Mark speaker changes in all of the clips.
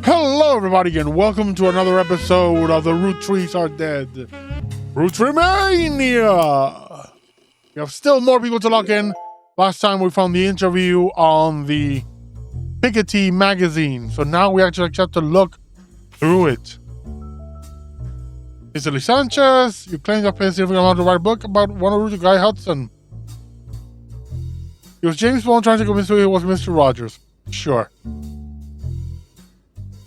Speaker 1: Hello, everybody, and welcome to another episode of the Roottrees Are Dead. Roottreemania! We have still more people to lock in. Last time we found the interview on the Piketty magazine, so now we actually have to look through it. Isabel Sanchez, you claim that plays significant amount to write a book about one of Roottrees, Guy Hudson. It was James Bond trying to convince me it was Mr. Rogers. Sure.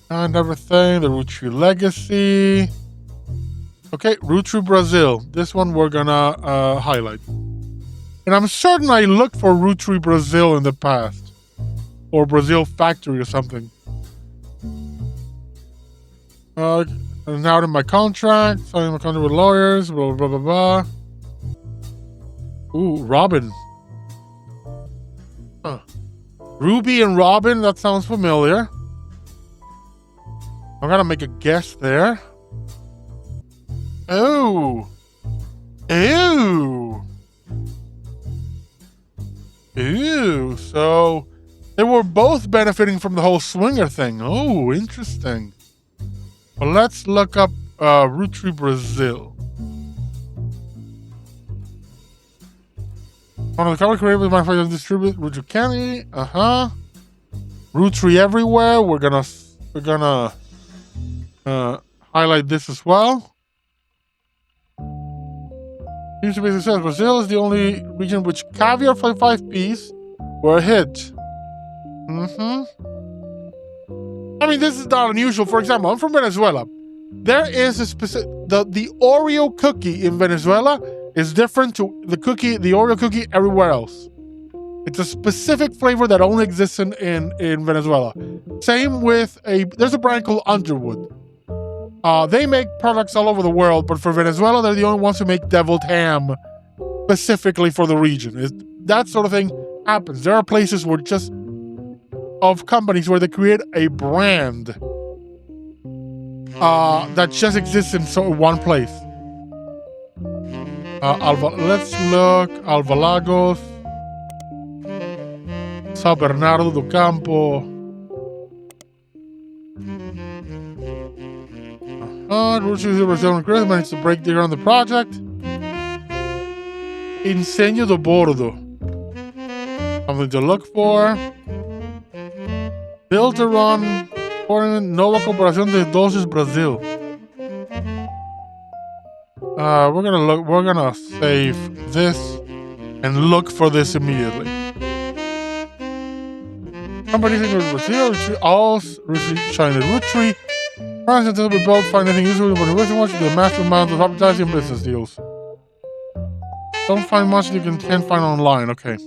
Speaker 1: And everything, the Roottree legacy. Okay, Roottrie Brazil. This one we're gonna highlight. And I'm certain I looked for Roottrie Brazil in the past. Or Brazil Factory or something. And out in my contract, signing my contract with lawyers, blah, blah, blah, blah. Ooh, Robin. Huh. Ruby and Robin, that sounds familiar. I'm gonna make a guess there. Oh. Ew. Ew. So they were both benefiting from the whole swinger thing. Oh, interesting. Well, let's look up Roottrie Brazil. One of the company created with manufacturer and distribute Roottrie Candy. Roottrie everywhere. We're gonna highlight this as well. Seems to be a success. Brazil is the only region which caviar for 5 piece were a hit. I mean, this is not unusual. For example, I'm from Venezuela. There is a specific the Oreo cookie in Venezuela is different to the Oreo cookie everywhere else. It's a specific flavor that only exists in Venezuela. Same with there's a brand called Underwood. They make products all over the world, but for Venezuela, they're the only ones who make deviled ham specifically for the region. That sort of thing happens. There are places where of companies where they create a brand that just exists in one place. Let's look. Alvalagos, São Bernardo do Campo. Roottrie Brazil managed to break the ground on the project. Incendio do Bordo. Something to look for. Build to run. Nova Corporación de Doces Brazil. We're gonna save this and look for this immediately. Companies in Brazil, Roottrie, Roottrie, China, Roottrie. France until we both find anything useful, but we watch the massive amount of advertising business deals. Don't find much you can't find online. Okay.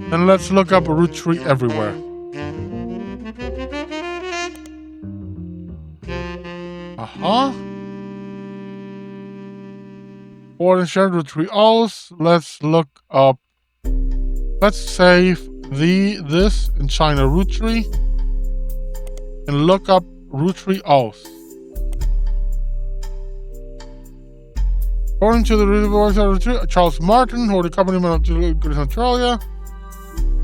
Speaker 1: Then let's look up Roottrie everywhere. Or in shared Roottrie Alls. Let's look up. Let's save this in China Roottrie and look up Roottrie Alls. According to the Roottrie, Charles Martin, who the company went to Australia.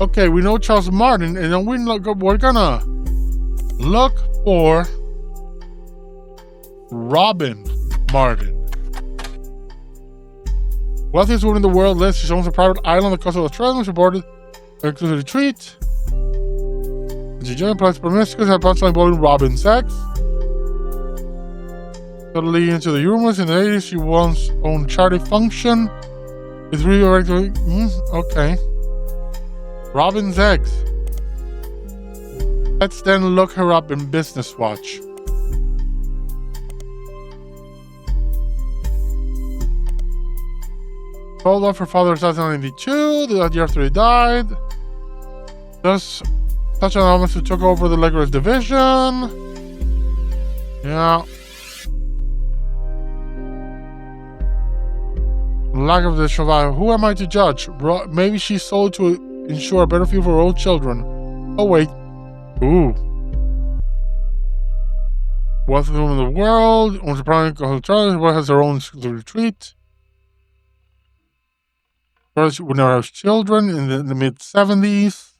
Speaker 1: Okay, we know Charles Martin, and then we're gonna look for Robin Martin. Wealthiest woman in the world lives. She owns a private island on the coast of Australia. She boarded to the retreat. She joined plus promiscuous, had punchline bowling Robin sex. Totally into the rumors. In the 80s, she once owned charity function. It's really okay. Robin's eggs. Let's then look her up in Business Watch. Told off her father in 1992, the year after he died. Thus, such an element who took over the Licorice division. Yeah. Lack of the survivor. Who am I to judge? Maybe she sold to ensure a better future for her own children. Oh, wait. Ooh. Wealthiest woman in the world. Owns a private hotel. Has her own retreat. First, we never have children. In the mid-70s.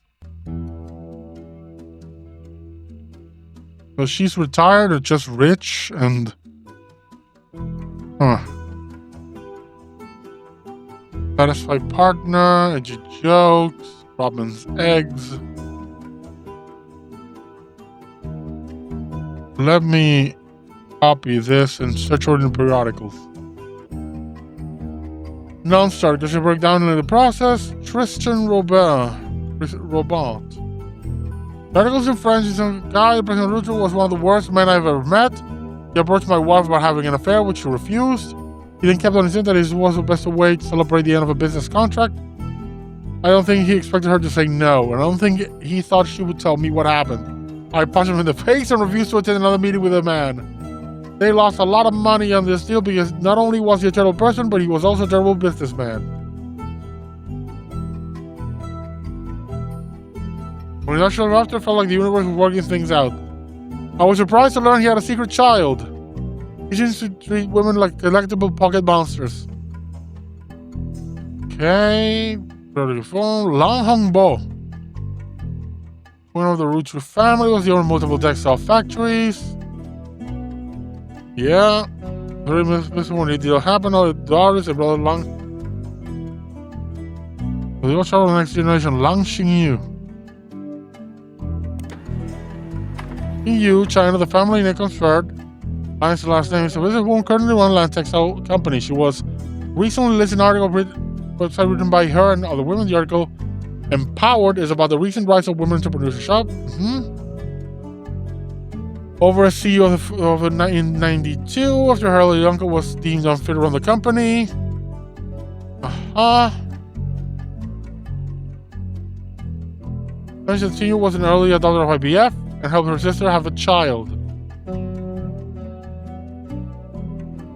Speaker 1: So she's retired or just rich and... Huh. Satisfied partner, edgy jokes, Robin's eggs. Let me copy this and search for it in periodicals. Non-starter, because you break down in the process. Tristan Robert. The articles in French is a guy, President Roottrees was one of the worst men I've ever met. He approached my wife about having an affair, which she refused. He then kept on insisting that it was the best way to celebrate the end of a business contract. I don't think he expected her to say no, and I don't think he thought she would tell me what happened. I punched him in the face and refused to attend another meeting with a man. They lost a lot of money on this deal because not only was he a terrible person, but he was also a terrible businessman. When he actually left, I felt like the universe was working things out. I was surprised to learn he had a secret child. He seems to treat women like collectible pocket monsters. Okay. Lang Hong Bo. One of the Roottrees family was the owner of multiple textile factories. Yeah. Very missing when the deal happened. All the daughters, their brother Lang. The old child of the next generation, Lang Xingyu. Xingyu, China, the family name comes third. Lang's last name. So this is one currently run land textile company. She was recently listed in an article website written by her and other women. The article Empowered is about the recent rise of women entrepreneurship. Over a CEO of 1992 after her early uncle was deemed unfit to run the company. Then CEO was an early adopter of IVF and helped her sister have a child.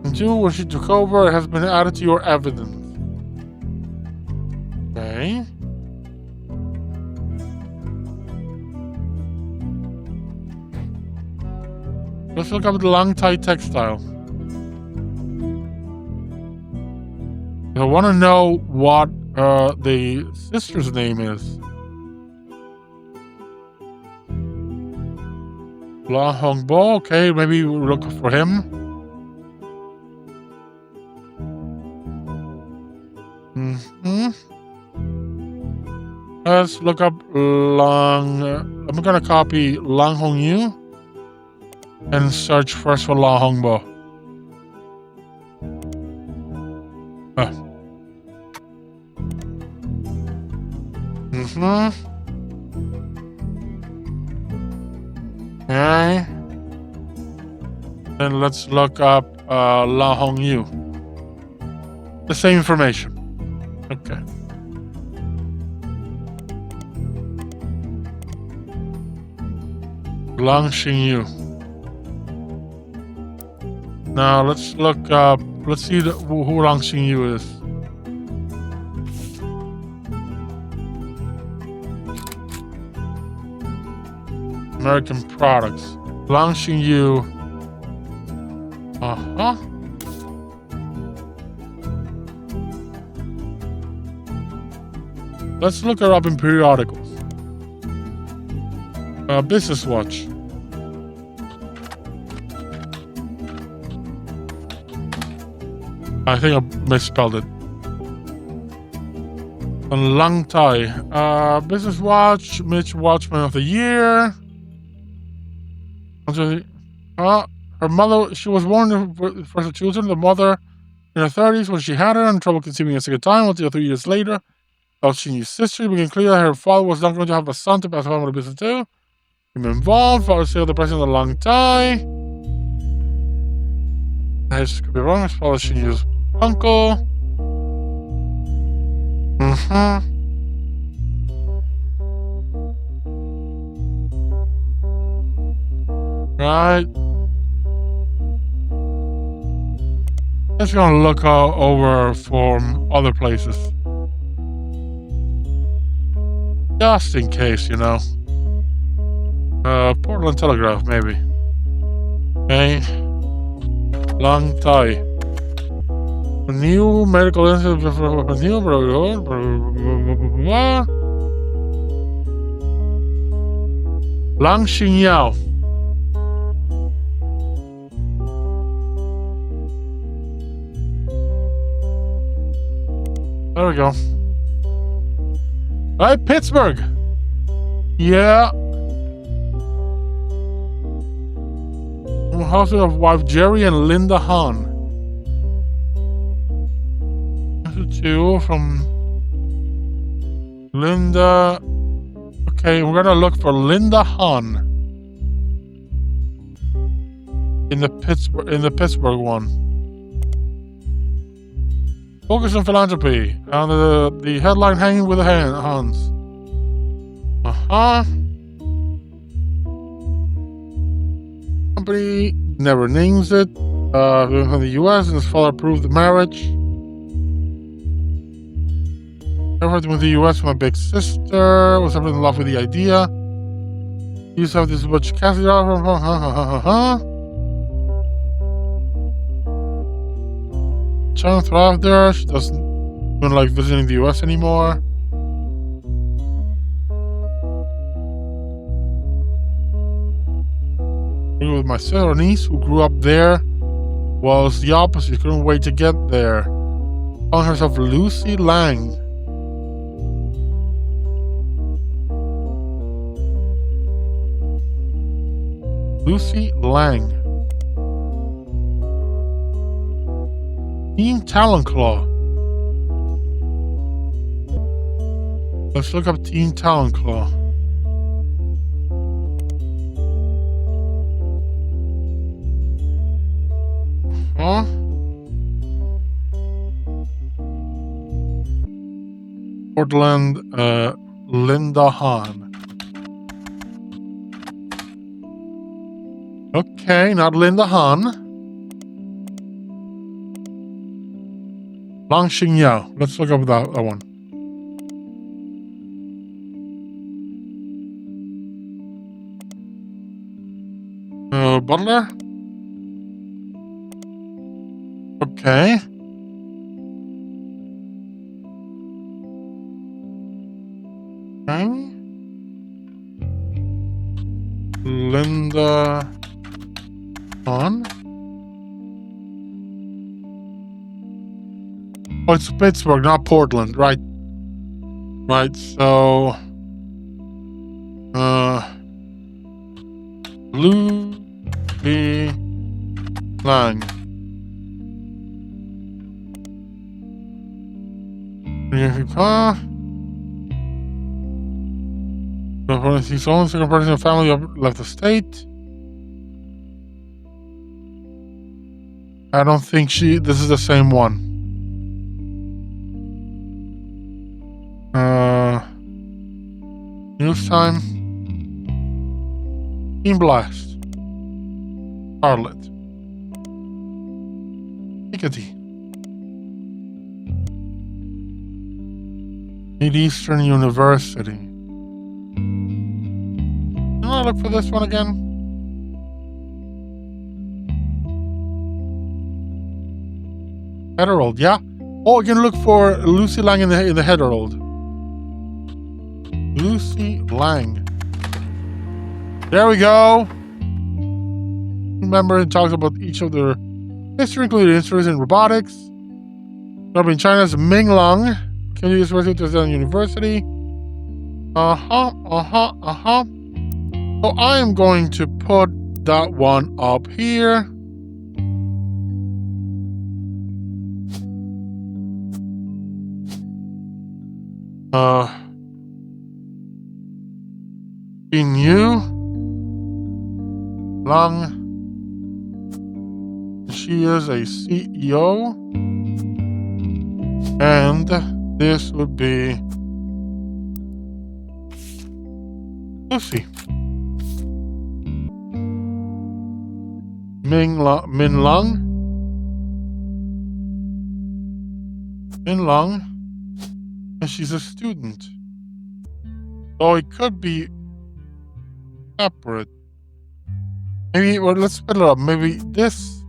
Speaker 1: And two, when she took over, it has been added to your evidence. Okay. Let's look up the Lang Tai textile. I want to know what the sister's name is. La Hongbo, okay, maybe we'll look for him. Let's look up Lang. I'm gonna copy Lang Hongyu and search first for La Hongbo. Okay. Then let's look up La Hongyu. The same information. Okay. Lang Xingyu. Now let's look up. Let's see who Lang Xingyu is. American products. Lang Xingyu. Let's look her up in periodicals. Business Watch. I think I misspelled it. And Lang Tai. Business Watch. Mitch Watchman of the Year. Her mother, she was born the first of children. The mother in her 30s when she had her and trouble conceiving a second time until 3 years later. Xingyi's sister, it became clear that her father was not going to have a son to pass on with the business to. Him involved, father still the president of Lang Tai. I could be wrong, his father Xingyi's uncle. Right. Just gonna look over for other places. Just in case, you know. Portland Telegraph, maybe. Okay. Lang Tai. New medical institute for new Lang Xingyao. There we go. Right, Pittsburgh. Yeah. Husband of wife Jerry and Linda Hahn. 2 from Linda. Okay, we're gonna look for Linda Hahn in the Pittsburgh one. Focus on philanthropy and the headline hanging with the hands. Company never names it. From the U.S. and his father approved the marriage. Everything with the U.S. My big sister was ever in love with the idea. He used to have this Butch Cassidy offer. China thrived there. She doesn't like visiting the U.S. anymore. With my sister or niece who grew up there was the opposite. She couldn't wait to get there. Calling herself Lucy Lang. Lucy Lang. Team Talon Claw. Let's look up Team Talon Claw. Huh? Portland, Linda Hahn. Okay, not Linda Hahn. Lang Xing Yao. Let's look up that one. Butler? Okay. Okay. Linda Hahn. Oh, it's Pittsburgh, not Portland, right? Right, so Lucy Lang. He's the only second person in the family who left the state. I don't think this is the same one. News time. Team Blast. Charlotte. Piketty. Mid-Eastern University. Can I look for this one again? Herald, yeah. Oh, you can look for Lucy Lang in the Herald. Lucy Lang. There we go. Remember, it talks about each of their history, including histories in robotics. In China's Ming Lang, Kennedy University. So I am going to put that one up here. Yu Lang. She is a CEO. And this would be Lucy. Min Lang. And she's a student. So it could be separate. Maybe, well, let's split it up. Maybe this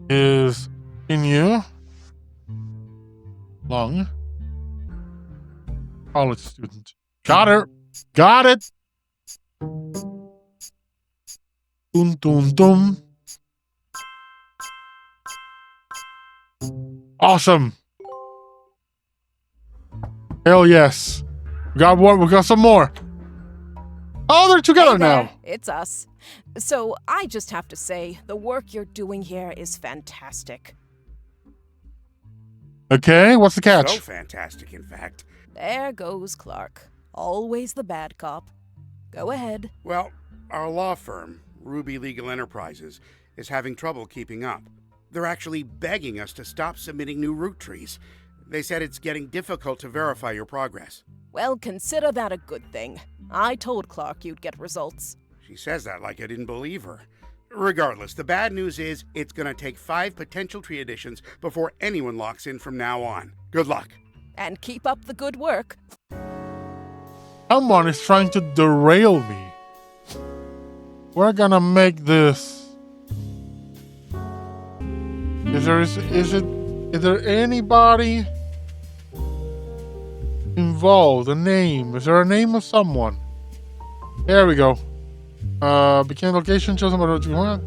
Speaker 1: is Yu Lang, college student. Got her. Got it. Dum dum dum. Awesome. Hell yes. We got one. We got some more. Oh, they're together now.
Speaker 2: It's us. So I just have to say, the work you're doing here is fantastic.
Speaker 1: Okay, what's the catch?
Speaker 3: So fantastic, in fact.
Speaker 2: There goes Clark. Always the bad cop. Go ahead.
Speaker 3: Well, our law firm, Ruby Legal Enterprises, is having trouble keeping up. They're actually begging us to stop submitting new Roottrees. They said it's getting difficult to verify your progress.
Speaker 2: Well, consider that a good thing. I told Clark you'd get results.
Speaker 3: She says that like I didn't believe her. Regardless, the bad news is it's gonna take 5 potential tree additions before anyone locks in from now on. Good luck.
Speaker 2: And keep up the good work.
Speaker 1: Someone is trying to derail me. We're gonna make this. Is there anybody involved? A name? Is there a name of someone? There we go. Became location chosen by what you want.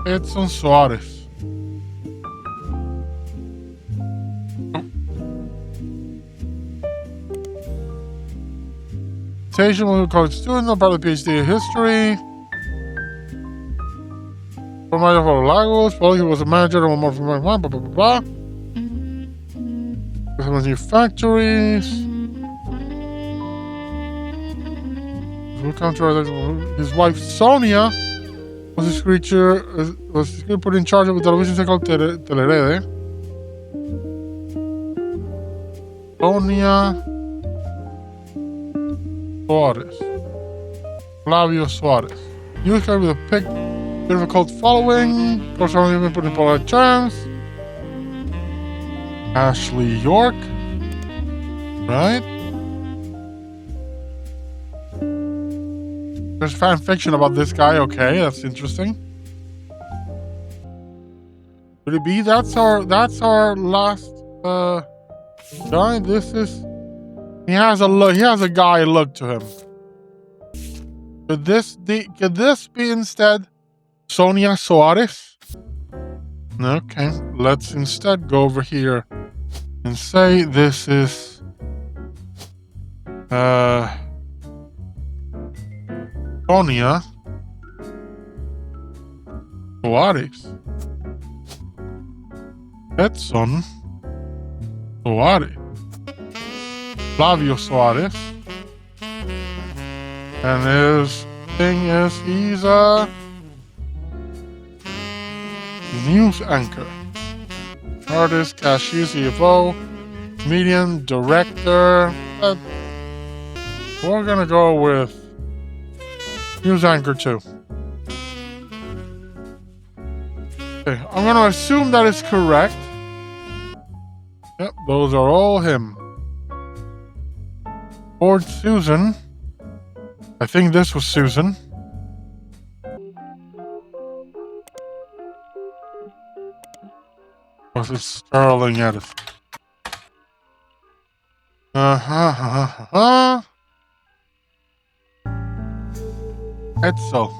Speaker 1: Edson Suarez. Station was a college student, a part of the PhD in history. From Lagos, well, he was a manager of more from blah blah blah. Some new factories. His wife Sonia was his creature was put in charge of a television set called Telerede. Sonia Suarez. Flavio Suarez. You guy with a big, bit of a cult following. Of course, only been put in polite terms. Ashley York. Right? There's fan fiction about this guy. Okay, that's interesting. Could it be that's our last guy? This is he has a guy look to him. Could this be instead Sonia Suarez? Okay, let's instead go over here and say this is Sonia Suarez. Edson Suarez. Flavio Suarez. And his thing is he's a news anchor. Artist, cashier, CFO, comedian, director. We're gonna go with news anchor too. Okay, I'm gonna assume that is correct. Yep, those are all him. Ford Susan. I think this was Susan. Or is it Sterling Edison? Edsel.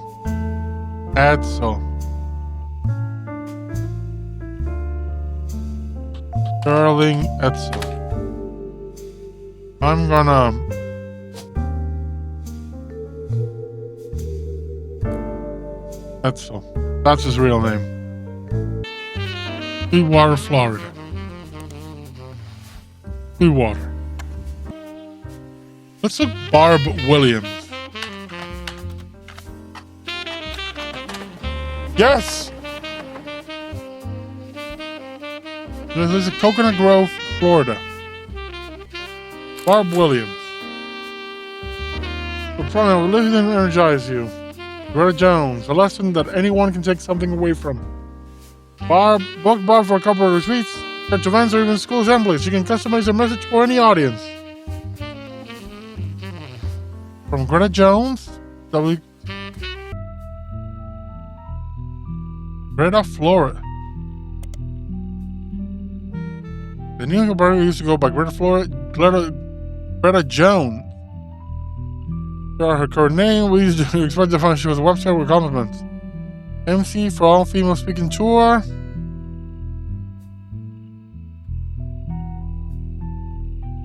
Speaker 1: Sterling Edsel. I'm gonna Edsel. That's his real name. Sweetwater, Florida. Sweetwater. Let's look Barb Williams. Yes! This is a Coconut Grove, Florida. Barb Williams. The program will lift and energize you. Greta Jones, a lesson that anyone can take something away from. Book Barb for a couple of retreats, church events, or even school assemblies. You can customize your message for any audience. From Greta Jones, Greta, Florida. The New York Barber used to go by Greta Jones. Her current name, we used to expect to find she was a website with compliments. MC for all female speaking tour.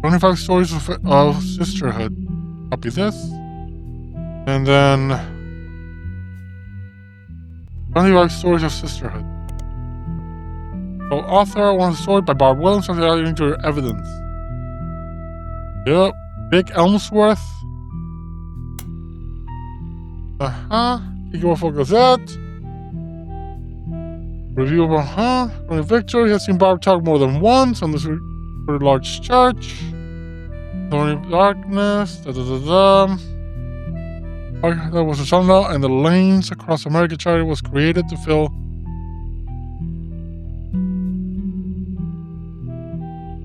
Speaker 1: 25 stories of sisterhood. Copy this. And then 25 stories of sisterhood. So author wants a story by Barb Williams and adding to your evidence. Yep. Vic Elmsworth. Eagle Gazette. Review of Victor. He has seen Barb talk more than once on this very large church. Thorny darkness. There was a tunnel, and the lanes across America charity was created to fill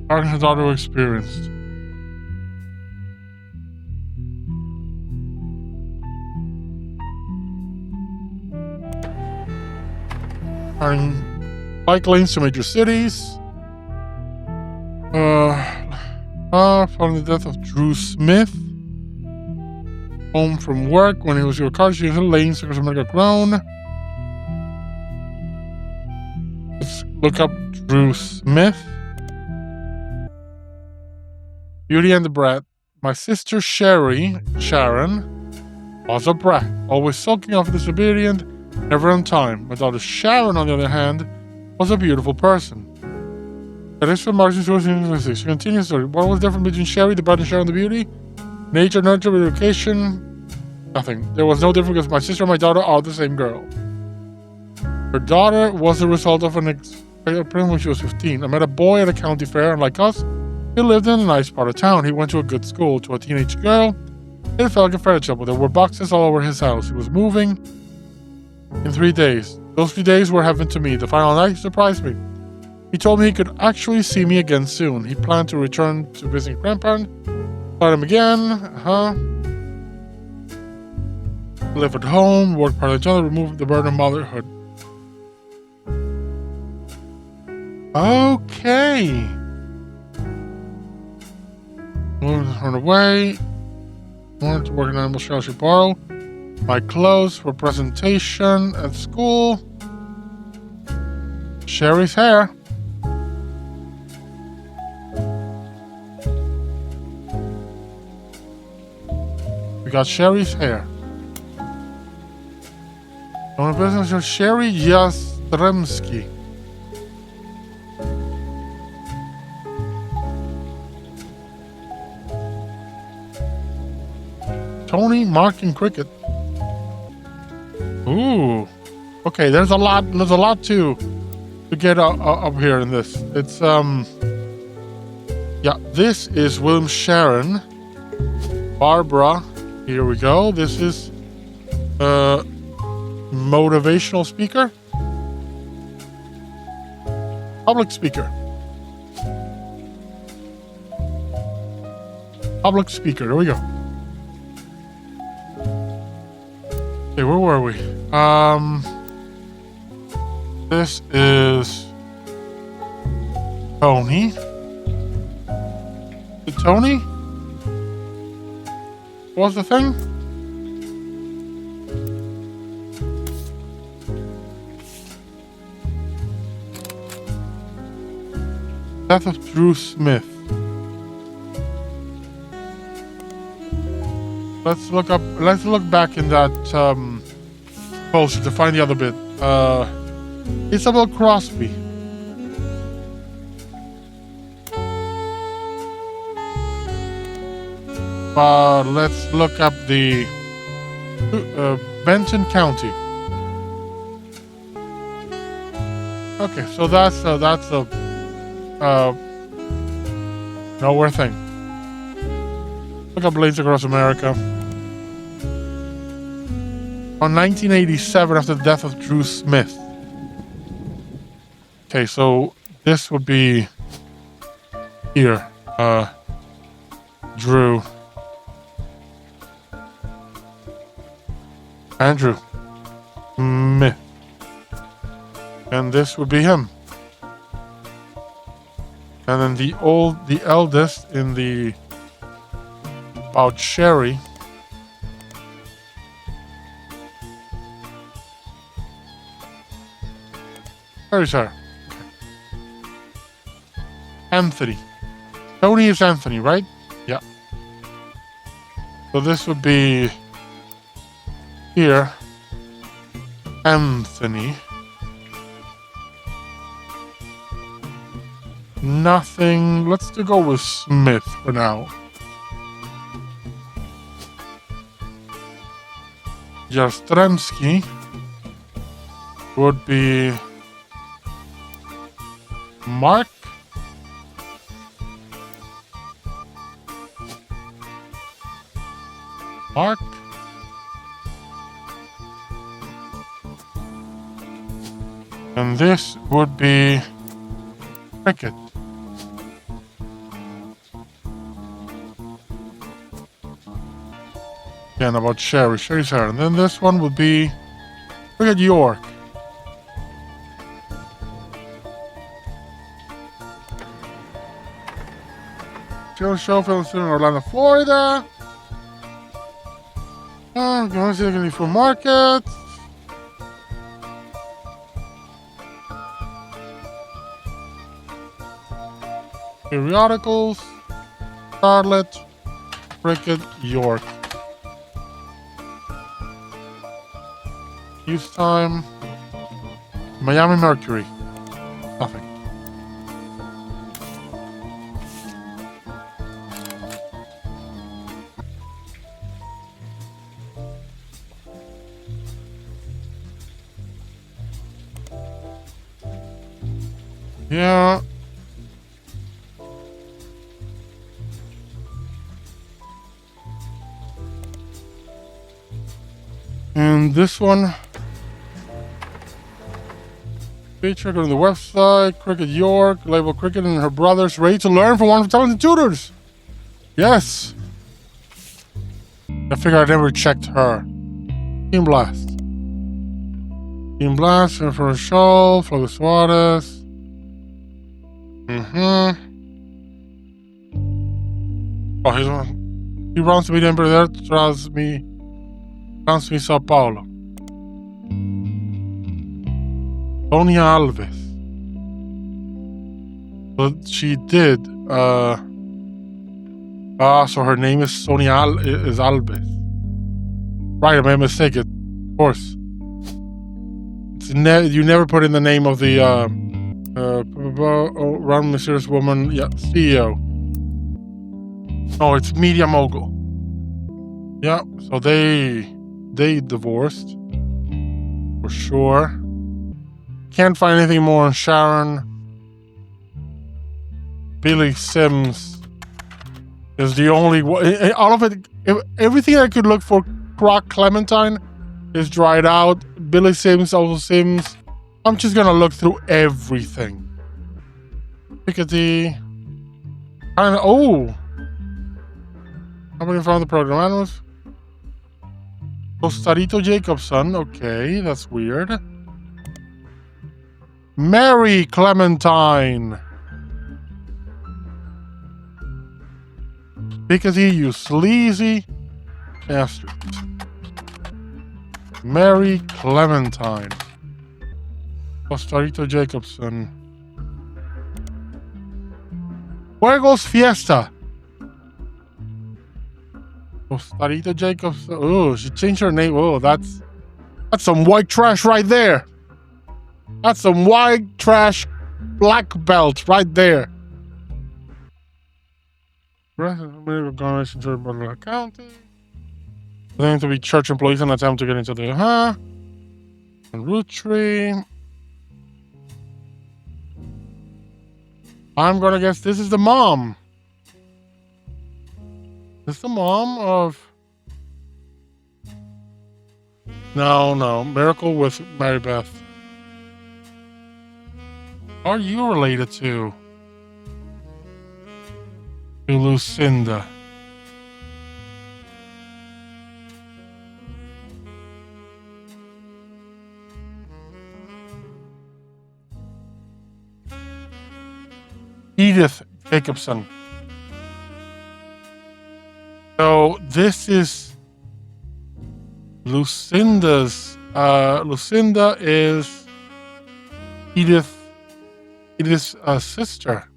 Speaker 1: darkness his daughter experienced. Bike lanes to major cities. Following the death of Drew Smith. Home from work when he was your car, she was in lanes across America grown. Let's look up Drew Smith. Beauty and the Brat. My sister Sharon was a brat, always sulking off disobedient, never on time. My daughter Sharon, on the other hand, was a beautiful person. That is from March 2006. She continues the story. What was different between Sherry, the brat, and Sharon, the beauty? Nature, nurture, education? Nothing. There was no difference because my sister and my daughter are the same girl. Her daughter was the result of an experiment when she was 15. I met a boy at a county fair, and like us, he lived in a nice part of town. He went to a good school. To a teenage girl, it felt like a fairy tale. There were boxes all over his house. He was moving in 3 days. Those 3 days were heaven to me. The final night surprised me. He told me he could actually see me again soon. He planned to return to visiting grandparents. Saw him again. Live at home, work part of each other, remove the burden of motherhood. Okay. Run away. Wanted to work in animal shelter. She borrow my clothes for presentation at school. Sherry's hair. We got Sherry's hair. On a business of Sherry Jastremski. Tony Marking Cricket. Ooh. Okay, there's a lot to get up here in this. It's yeah, this is William Sharon. Barbara. Here we go. This is motivational speaker. Public speaker. Public speaker. There we go. Okay, where were we? This is Tony. The Tony? What's the thing? Death of Drew Smith. Let's look back in that poster to find the other bit. Isabel Crosby. Let's look up the Benton County. Okay, so that's a nowhere thing. Look up lanes across America. On 1987, after the death of Drew Smith. Okay, so this would be here. Drew. Andrew Smith. And this would be him. And then the eldest in the about Sherry. Where is her? Anthony. Tony is Anthony, right? Yeah. So this would be here. Anthony. Nothing. Let's go with Smith for now. Jastrzemski would be Mark. Mark. And this would be Cricket. Again, about Sherry. Sherry's hair. And then this one would be Cricket York. Jill Schofield is in Orlando, Florida. Going to for market. Periodicals. Charlotte. Cricket York. Use time. Miami Mercury. Nothing. Yeah. And this one. Feature on the website. Cricket York. Label Cricket and her brothers ready to learn from one of talented tutors. Yes. I figured I never checked her. Team Blast. Team Blast for a show. Flo Suarez. Oh, he runs to be the emperor there. Runs me Sao Paulo. Sonia Alves. But she did. So her name is Sonia is Alves. Right, I made a mistake. Of course. You never put in the name of the run mysterious woman. Yeah, CEO. No, it's Media Mogul. Yeah, so they divorced for sure. Can't find anything more on Sharon. Billy Sims is the only one. All of it, everything I could look for. Croc Clementine is dried out. Billy Sims, also Sims. I'm just gonna look through everything. Piketty. Oh. Somebody found the program manuals. Costarito Jacobson. Okay, that's weird. Mary Clementine. Piketty, you sleazy bastard. Mary Clementine. Costarito Jacobson. Juegos Fiesta. Costarito Jacobson. Oh, she changed her name. Oh, that's some white trash right there. That's some white trash black belt right there. Organization to Butler County. They need to be church employees and attempt to get into the and Roottrees. I'm gonna guess this is the mom. Is this the mom of? No. Miracle with Mary Beth. Are you related to Lucinda? Edith Jacobson. So this is Lucinda's. Lucinda is Edith's sister.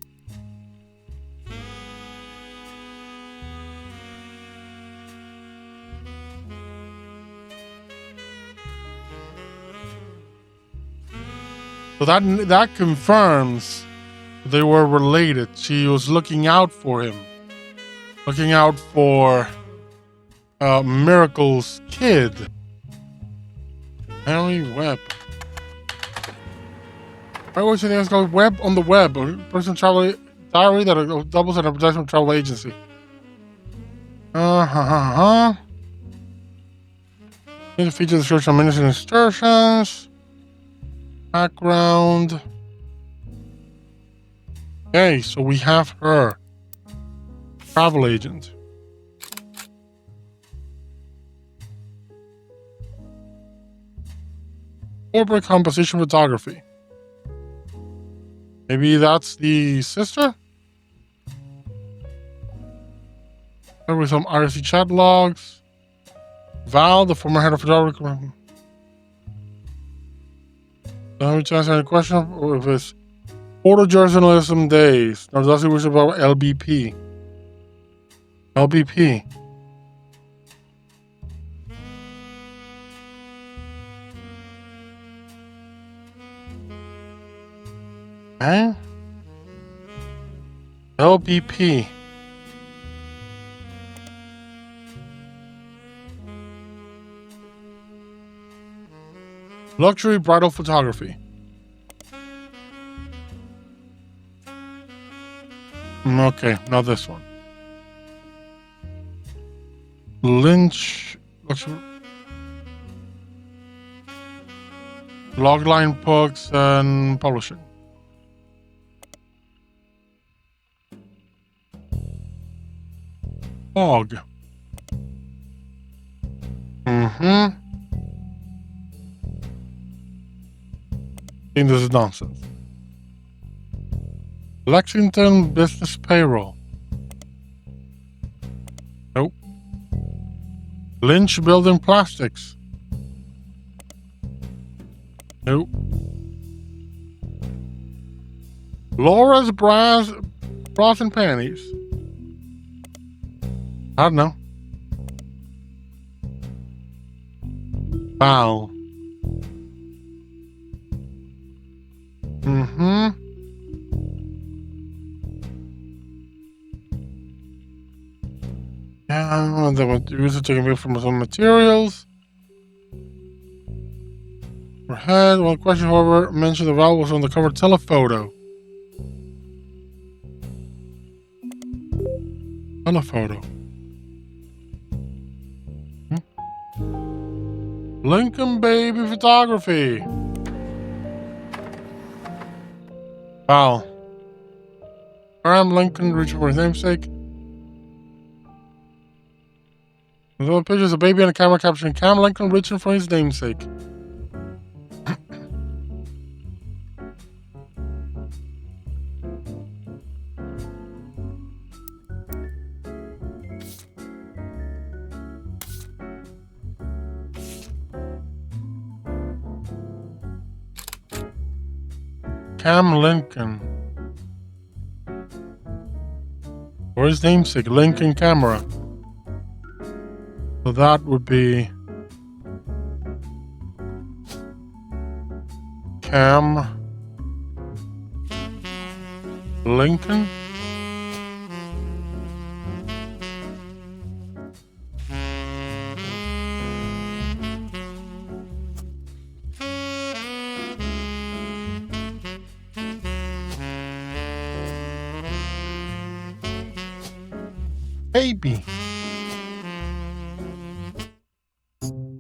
Speaker 1: So that confirms they were related. She was looking out for him. Looking out for Miracle's kid. Henry Webb. I always think it's called Web on the Web, a person travel diary that doubles as a professional travel agency. The feature description of ministry excursions. Background. Okay, so we have her. Travel agent. Corporate composition photography. Maybe that's the sister? There were some RSC chat logs. Val, the former head of photography. Let me answer any question of his photojournalism days. Now, does he wish about LBP? LBP. Okay. LBP. Luxury bridal photography. Okay, not this one. Lynch. Logline books and publishing. Fog. I think this is nonsense. Lexington business payroll. Nope. Lynch building plastics. Nope. Laura's bras and panties. I don't know. Val. Yeah, they were used taking away from some materials. For head, one question, however, mentioned the Val was on the cover telephoto. Telephoto. Lincoln baby photography. Wow. Abraham Lincoln reaching for his namesake. There's other pictures of a baby on a camera capturing Cam Lincoln reaching for his namesake. Cam Lincoln. Or his namesake, Lincoln camera. So that would be Cam Lincoln. Baby.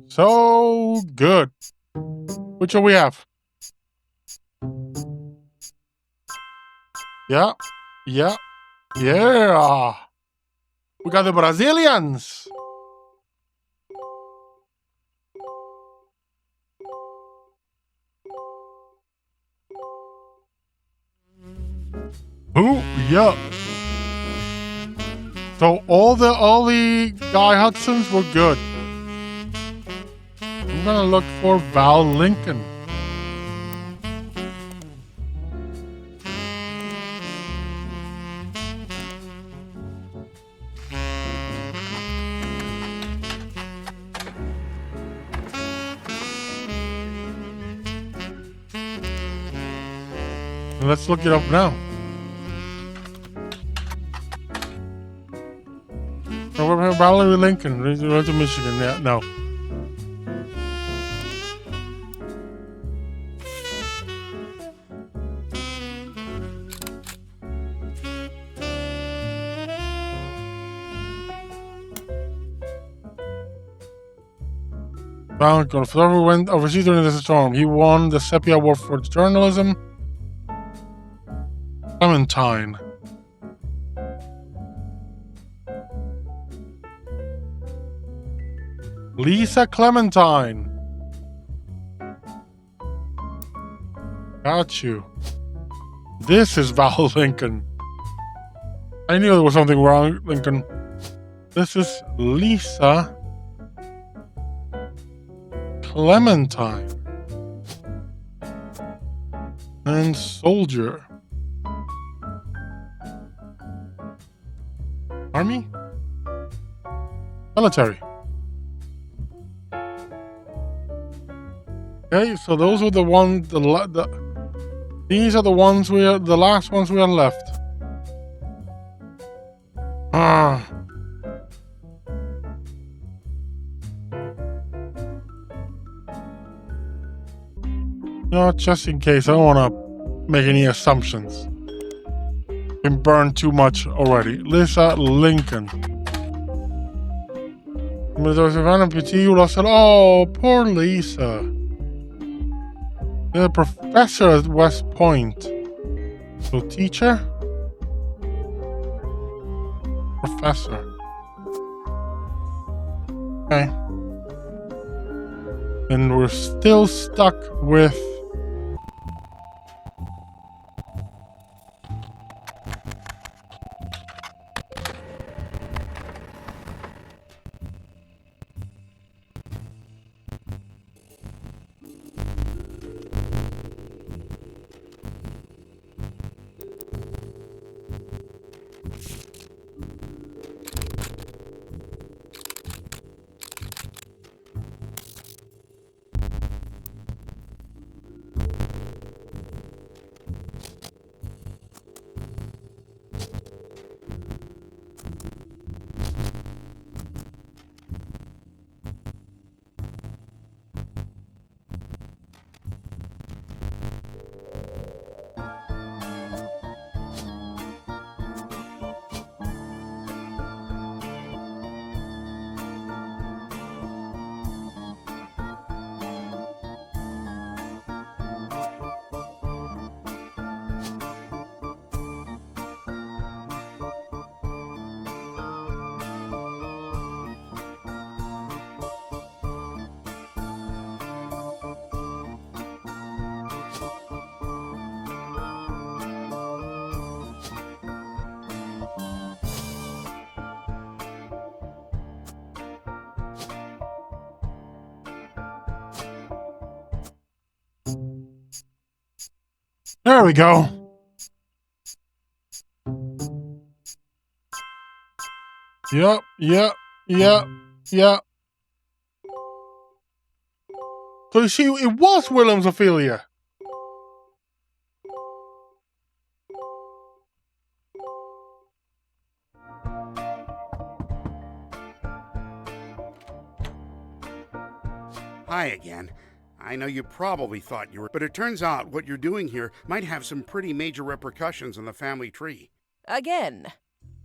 Speaker 1: So good. Which one we have? Yeah. Yeah. Yeah. We got the Brazilians. Oh, yeah. So all the Guy Hudsons were good. I'm gonna look for Val Lincoln. Let's look it up now. Valerie Lincoln, Road to Michigan. Yeah, no. Falcon. Photographer went overseas during this storm. He won the Sepia Award for journalism. Clementine. Lisa Clementine. Got you. This is Val Lincoln. I knew there was something wrong, Lincoln. This is Lisa Clementine. And soldier. Army? Military. Okay, so those are the ones. These are the ones the last ones we are left. No, just in case, I don't want to make any assumptions. Been burned too much already. Lisa Lincoln. Oh, poor Lisa. The professor at West Point. So teacher? Professor. Okay. And we're still stuck with... There we go. Yep. So you see, it was Williams Ophelia.
Speaker 3: Hi again. I know you probably thought you were, but it turns out what you're doing here might have some pretty major repercussions on the family tree.
Speaker 2: Again.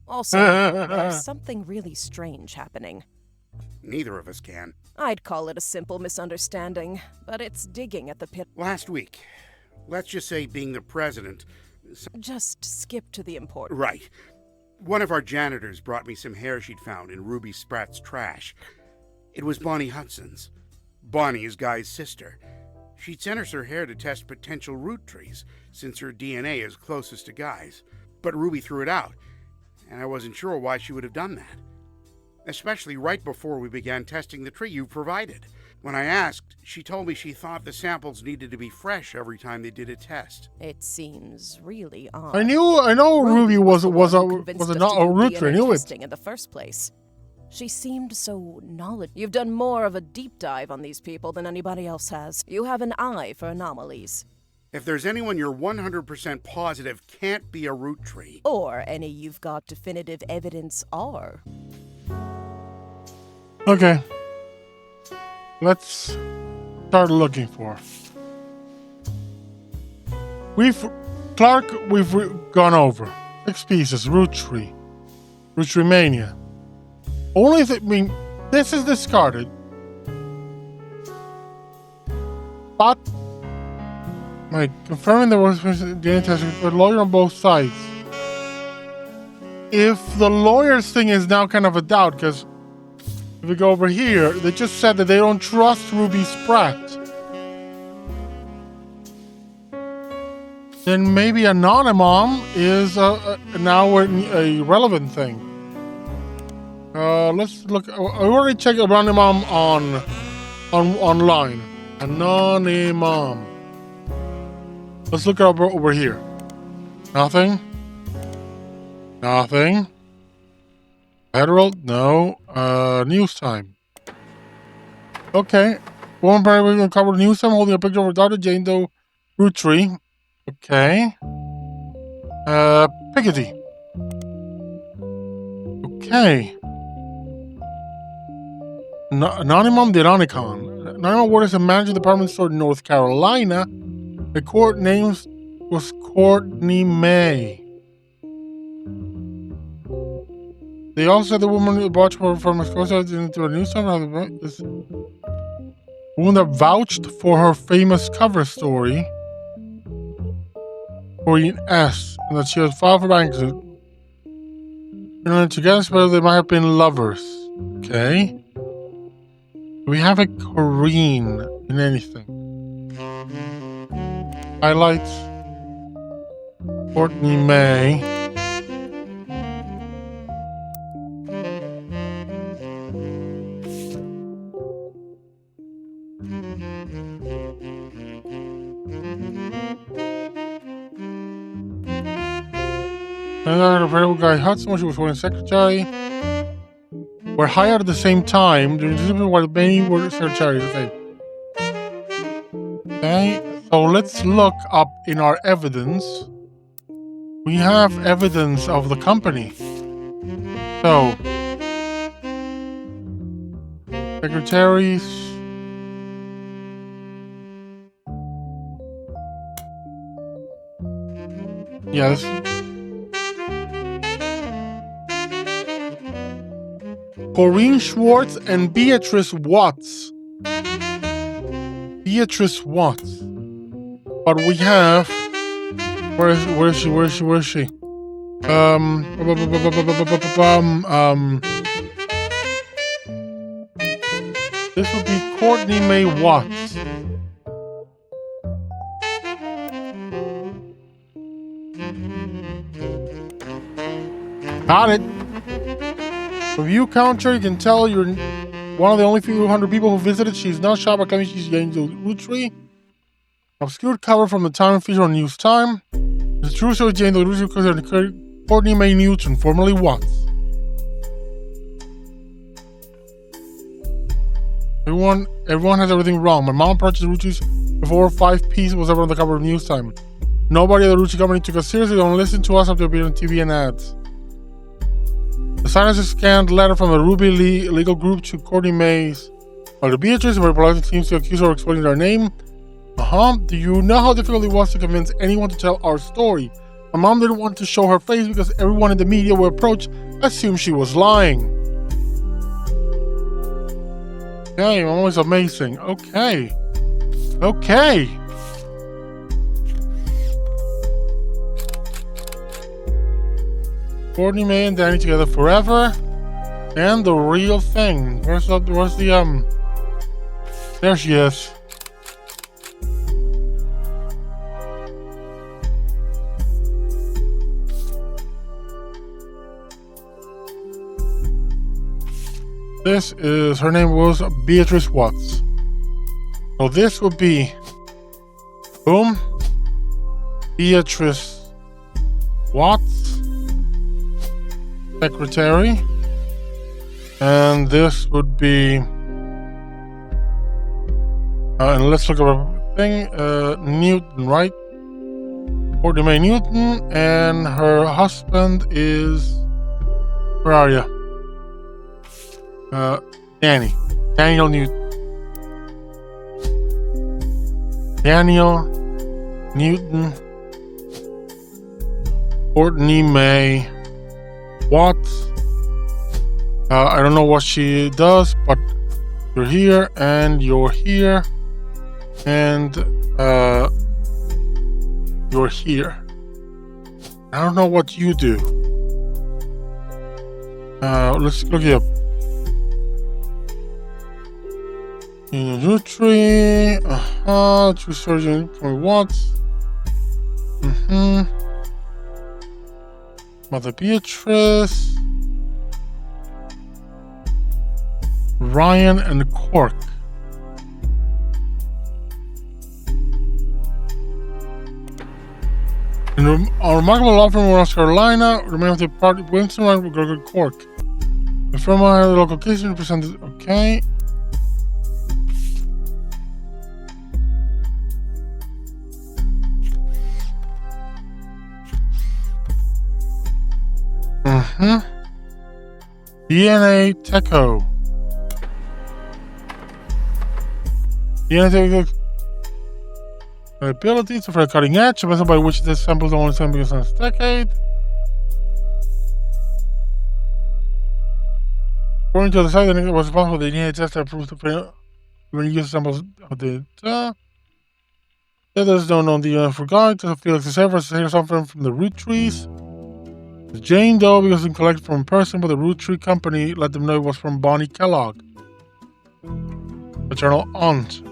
Speaker 2: Also, there's something really strange happening.
Speaker 3: Neither of us can.
Speaker 2: I'd call it a simple misunderstanding, but it's digging at the pit.
Speaker 3: Last week, let's just say being the president...
Speaker 2: Just skip to the important.
Speaker 3: Right. One of our janitors brought me some hair she'd found in Ruby Spratt's trash. It was Bonnie Hudson's. Bonnie is Guy's sister. She'd sent us her hair to test potential Roottrees, since her DNA is closest to Guy's. But Ruby threw it out, and I wasn't sure why she would have done that. Especially right before we began testing the tree you provided. When I asked, she told me she thought the samples needed to be fresh every time they did a test.
Speaker 2: It seems really odd.
Speaker 1: I know Ruby was not a Rootree. I knew it.
Speaker 2: In the first place. She seemed so knowledgeable. You've done more of a deep dive on these people than anybody else has. You have an eye for anomalies.
Speaker 3: If there's anyone you're 100% positive can't be a Roottree.
Speaker 2: Or any you've got definitive evidence are.
Speaker 1: Okay. Let's start looking for. Clark, we've gone over. 6 pieces, Roottrees. Roottreemania. Only if this is discarded. But confirming there was DNA testing for lawyer on both sides. If the lawyer's thing is now kind of a doubt, because if we go over here, they just said that they don't trust Ruby Spratt. Then maybe Anonymom is now a relevant thing. Let's look. I already checked Anonymom online. Anonymom. Let's look over here. Nothing. Nothing. Federal? No. News time. Okay. One part we're gonna cover news time holding a picture of her daughter Jane Doe Roottrees. Okay. Pickety. Okay. Anonymom the Ironicon. Anonymom works as a manager department store in North Carolina. The court name was Courtney May. They also said the woman who vouched from into a news time. This woman that vouched for her famous cover story. Corrine S. And that she was filed for bankruptcy. And together, but they might have been lovers. Okay. Do we have a Corrine in anything? Highlights. Courtney May. Another variable guy Hudson, she was foreign secretary. Were hired at the same time during the season while many were secretaries. Okay, so let's look up in our evidence. We have evidence of the company. So, secretaries. Yes. Corrine Schwartz and Beatrice Watts. Beatrice Watts. But we have. Where is she? This would be Courtney May Watts. Got it. Review counter, you can tell you're one of the only few hundred people who visited. She's not shy by claiming she's getting to Roottrees. Obscured cover from the time feature on News Time. The true story Jane Doe Roottrees because Courtney May Newton, formerly Watts. Everyone has everything wrong. My mom purchased Roottrees before 5 pieces was ever on the cover of News Time. Nobody at the Roottrees company took us seriously. They don't listen to us after appearing on TV and ads. The signers scanned letter from the Ruby legal group to Courtney May's. While the Beatrice very politely seems to accuse her of explaining their name. Do you know how difficult it was to convince anyone to tell our story? My mom didn't want to show her face because everyone in the media we approached assumed she was lying. Okay, mom is amazing. Okay. Courtney May and Danny together forever. And the real thing. Where's the there she is. Her name was Beatrice Watts. So this would be, boom, Beatrice Watts, secretary, and this would be, and let's look at thing. Newton, right? Courtney May Newton, and her husband is. Where are you? Daniel Newton. Daniel Newton. Courtney May Watts. I don't know what she does, but you're here, and you're here, and you're here. I don't know what you do. Let's look it up. Roottrees. True surgeon for Watts. Mother Beatrice. Ryan and Cork. In a remarkable law firm in North Carolina, remember the party Winston Ryan with Gregory Cork. The firm I the local case represented. Okay. DNA Techo. DNA Techo. Abilities for a cutting edge, a method by which this samples only samples in this decade. According to the site, it was responsible for the DNA test that proved the when use samples of the there's no known DNA for guide to Felix Severs here something from the Roottrees. The Jane Doe because it collected from a person, but the Roottree company let them know it was from Bonnie Kellogg, maternal aunt.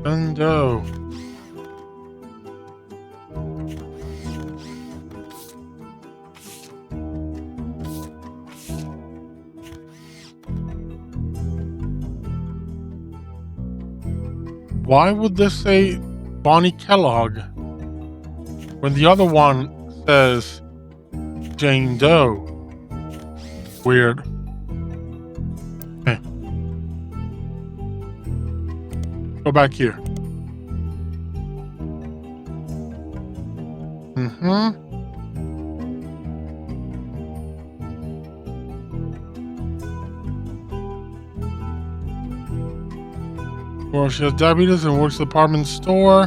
Speaker 1: Jane Doe. Why would this say Bonnie Kellogg when the other one says Jane Doe? Weird. Okay. Go back here. Well, she has diabetes and works at the department store.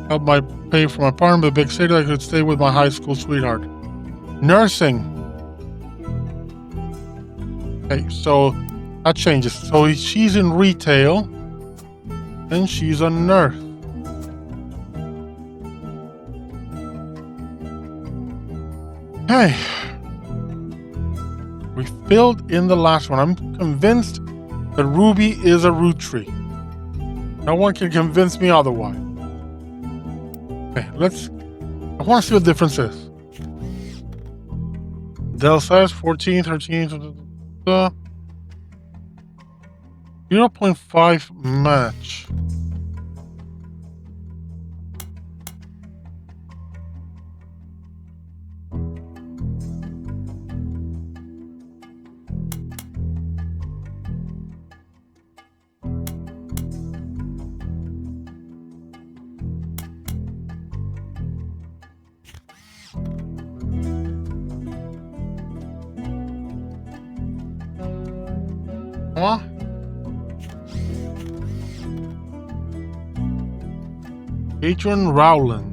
Speaker 1: Help my pay for my apartment in a big city. I could stay with my high school sweetheart. Nursing. Okay, so that changes. So she's in retail, and she's a nurse. Okay. We filled in the last one. I'm convinced that Ruby is a Rootree. No one can convince me otherwise. Okay, I want to see what the difference is. Del size 14, 13, 0.5 match. Huh? Adrian Rowland.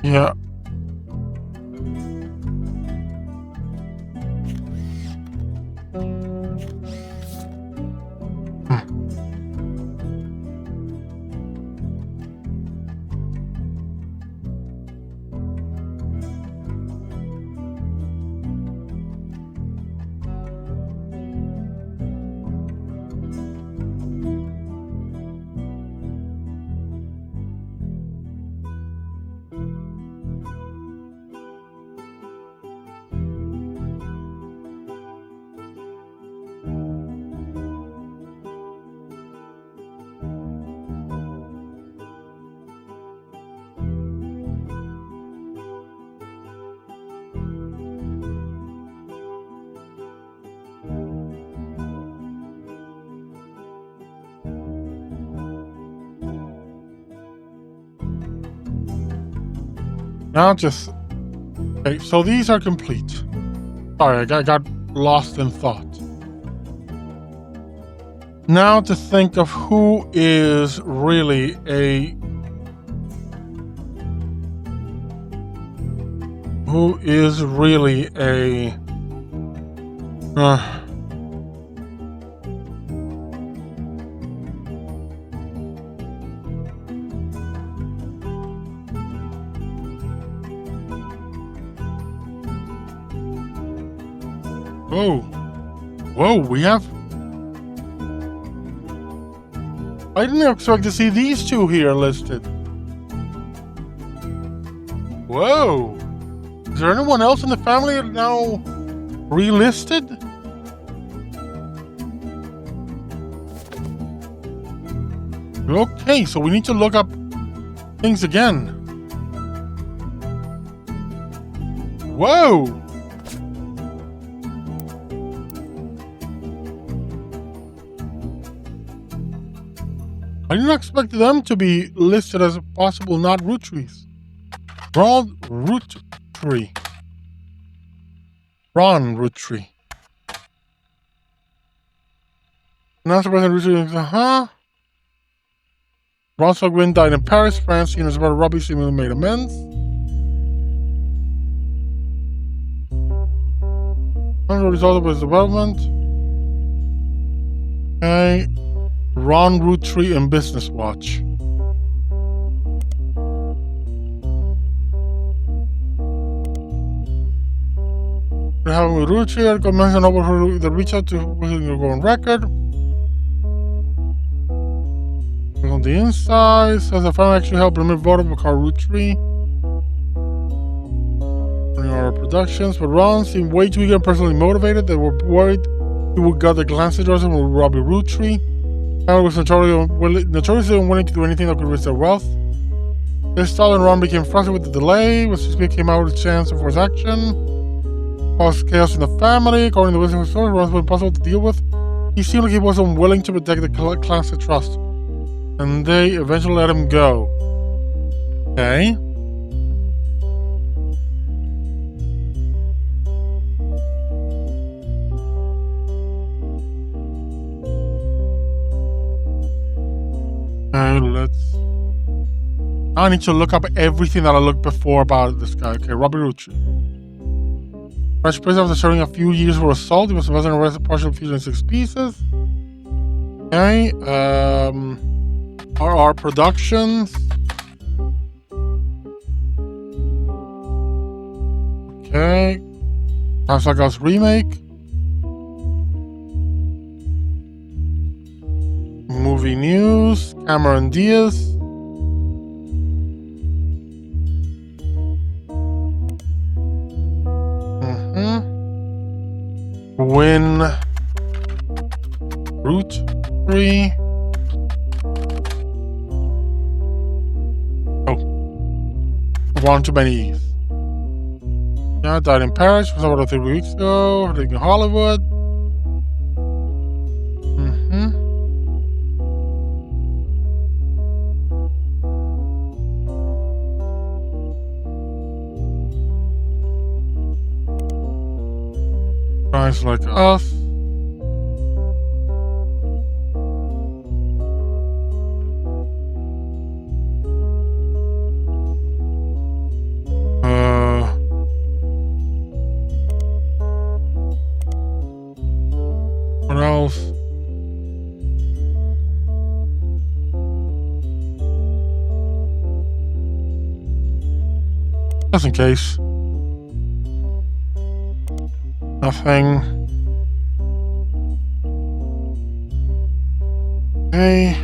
Speaker 1: Yeah. Now just... Okay, so these are complete. Sorry, I got lost in thought. Now to think of who is really a... Who is really a... Whoa. Whoa, we have... I didn't expect to see these two here listed. Whoa. Is there anyone else in the family now relisted? Okay, so we need to look up things again. Whoa. I didn't expect them to be listed as possible not Roottrees. Ron Roottree. Ron Roottrie. Not surprising Roottrie. Ron Gwyn died in Paris, France. He and his brother Robbie seemingly made amends. As a result of his development. Okay. Ron Roottrie and Business Watch. We're having with Roottrie, I mentioned over the reach out to go on record. On the inside, says the family actually helped remove vote of Carl Roottrie. In our productions, but Ron seemed way too eager and personally motivated. They were worried he would gather glances towards him with Robbie Roottrie. Family was notoriously unwilling to do anything that could risk their wealth. This style and Ron became frustrated with the delay, but Shakespeare came out with a chance to force action. Caused chaos in the family. According to the wisdom of the story, Ron was impossible to deal with. He seemed like he was unwilling to protect the classic trust. And they eventually let him go. Okay. Let's... I need to look up everything that I looked before about this guy. Okay, Robbie Roottrie. Fresh prison after serving a few years for assault. He was arrested, partially fused in 6 pieces. Okay, RR Productions. Okay. House Like Us remake. Movie news. Cameron Diaz. Win. Roottrie. One too many E's. Yeah, died in Paris. Was about 3 weeks ago. Living in Hollywood. Guys like us. What else? Just in case. Nothing. Okay.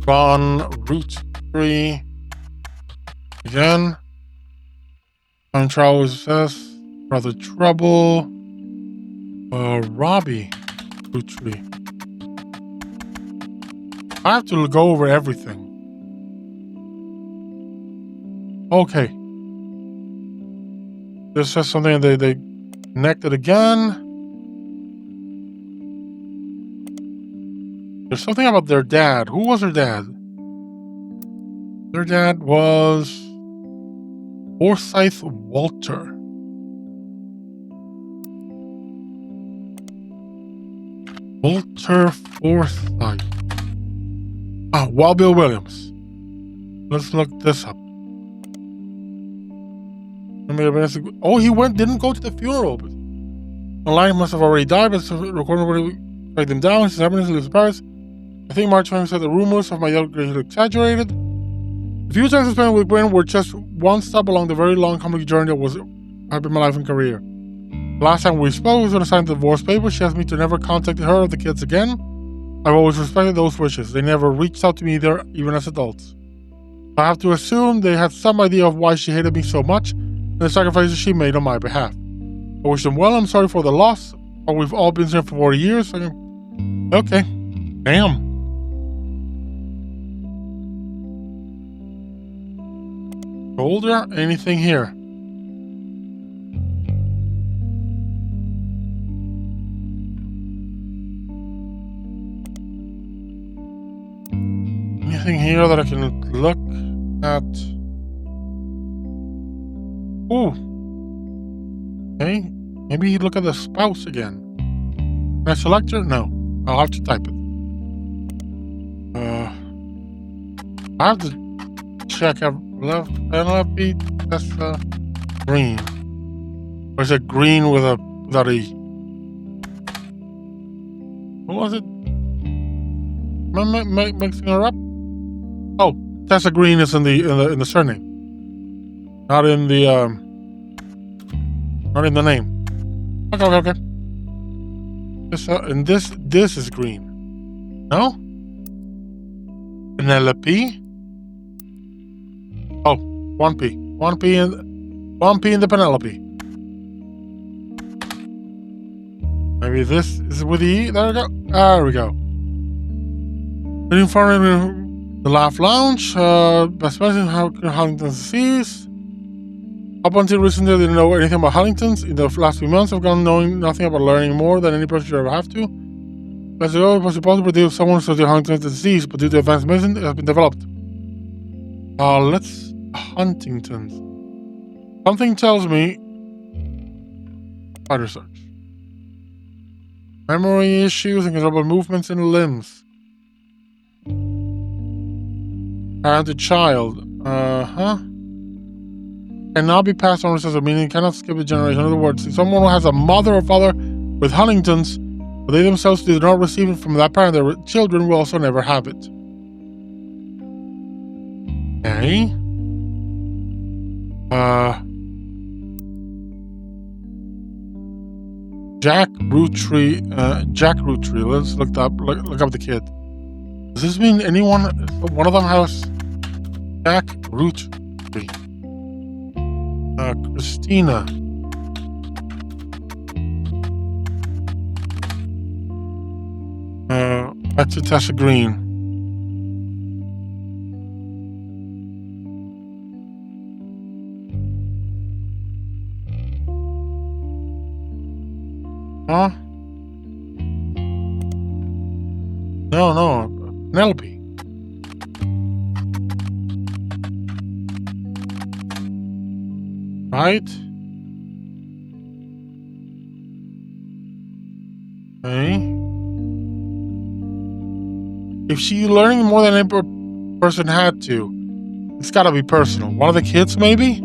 Speaker 1: Ron Roottrie. Again. Time travel with success. Brother Trouble. Robbie Roottrie. I have to go over everything. Okay. This says something they connected again. There's something about their dad. Who was her dad? Their dad was Forsyth Walter. Walter Forsyth. Ah, Wild Bill Williams. Let's look this up. Oh, he didn't go to the funeral. Online must have already died, but recording already write them down. His happiness lives in Paris. I think Mark Twain said the rumors of my young grade are exaggerated. The few times I spent with Gwen were just one stop along the very long comic journey that had been my life and career. The last time we spoke was when I signed the divorce papers. She asked me to never contact her or the kids again. I've always respected those wishes. They never reached out to me either, even as adults. I have to assume they had some idea of why she hated me so much and the sacrifices she made on my behalf. I wish them well. I'm sorry for the loss, but we've all been here for 40 years. Okay. Damn. Shoulder? Anything here? Anything here that I can look at? Ooh. Okay. Maybe look at the spouse again. Can I select her? No. I'll have to type it. I have to check left beat. That's green. Or is it green without a? What was it? Mixing her up? Oh, Tessa Green is in the surname, not in the name. Okay. This is green. No? Penelope. Oh, 1P. 1P in the Penelope. Maybe this is with the E. There we go. There we go. In front of the Laugh Lounge, best mention Huntington's disease. Up until recently, I didn't know anything about Huntington's. In the last few months, I've gone knowing nothing about learning more than any person should ever have to. As it was possible to predict someone with Huntington's disease, but due to advanced medicine, it has been developed. Let's Huntington's. Something tells me. Research. Memory issues and controllable movements in limbs. Parent to child. Cannot be passed on recessive, meaning cannot skip a generation. In other words, if someone who has a mother or father with Huntington's, but they themselves do not receive it from that parent, their children will also never have it. Okay. Jack Roottrees. Jack Roottrees. Let's look up the kid. Does this mean anyone? One of them has Jack Roottrees. Christina. Back to Tessa Green. Huh? No. Penelope. Right? Okay. If she learning more than any person had to, it's gotta be personal. One of the kids, maybe?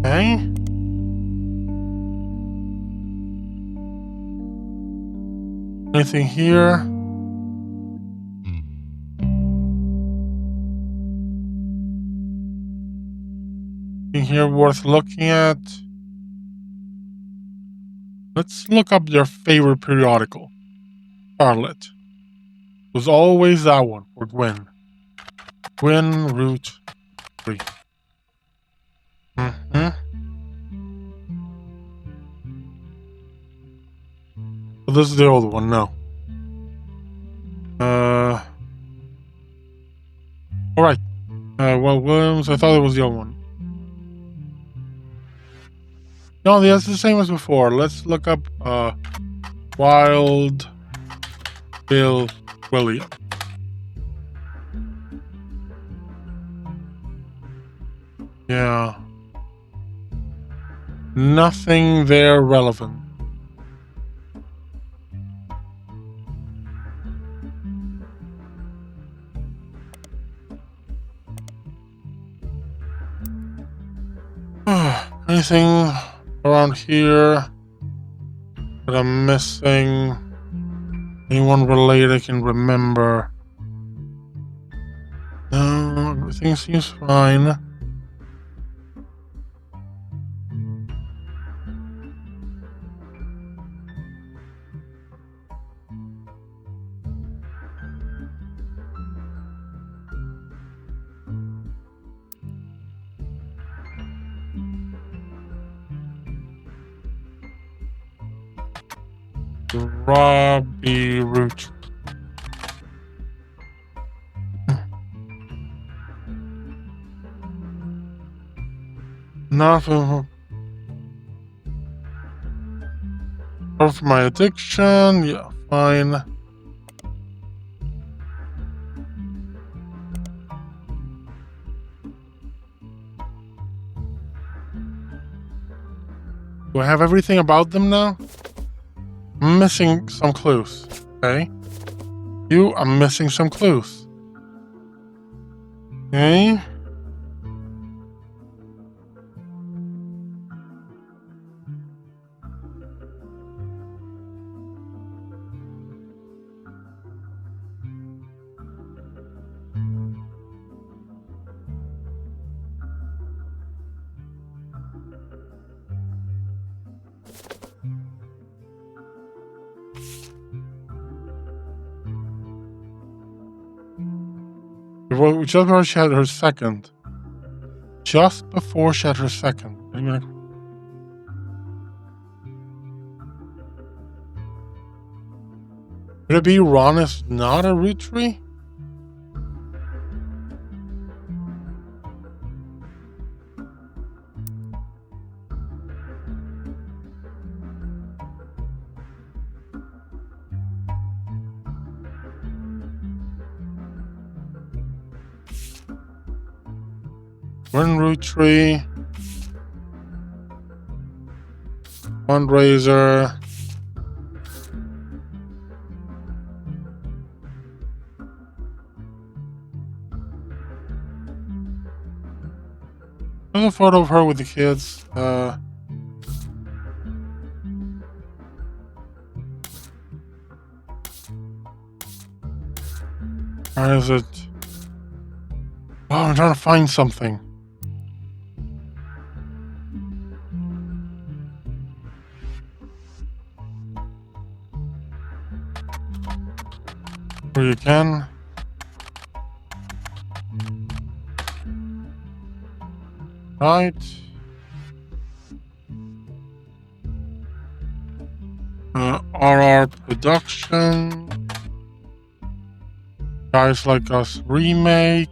Speaker 1: Okay. Anything here? Anything here worth looking at? Let's look up their favorite periodical. Charlotte. It was always that one for Gwen. Gwen Roottrees. So this is the old one, no. Alright. Well, Williams, I thought it was the old one. No, that's the same as before. Let's look up Wild Bill William. Yeah. Nothing there relevant. Anything around here that I'm missing? Anyone related I can remember? No, everything seems fine. Robbie Root. Nothing. For my addiction, yeah, fine. Do I have everything about them now? I'm missing some clues. Okay. I'm missing some clues. Okay. Just before she had her second. Just before she had her second. Could it be Ron is not a Rootree? One Rootree. Fundraiser. There's a photo of her with the kids. Where is it? Oh, I'm trying to find something. Where you can. Right. RR Production. Guys Like Us remake.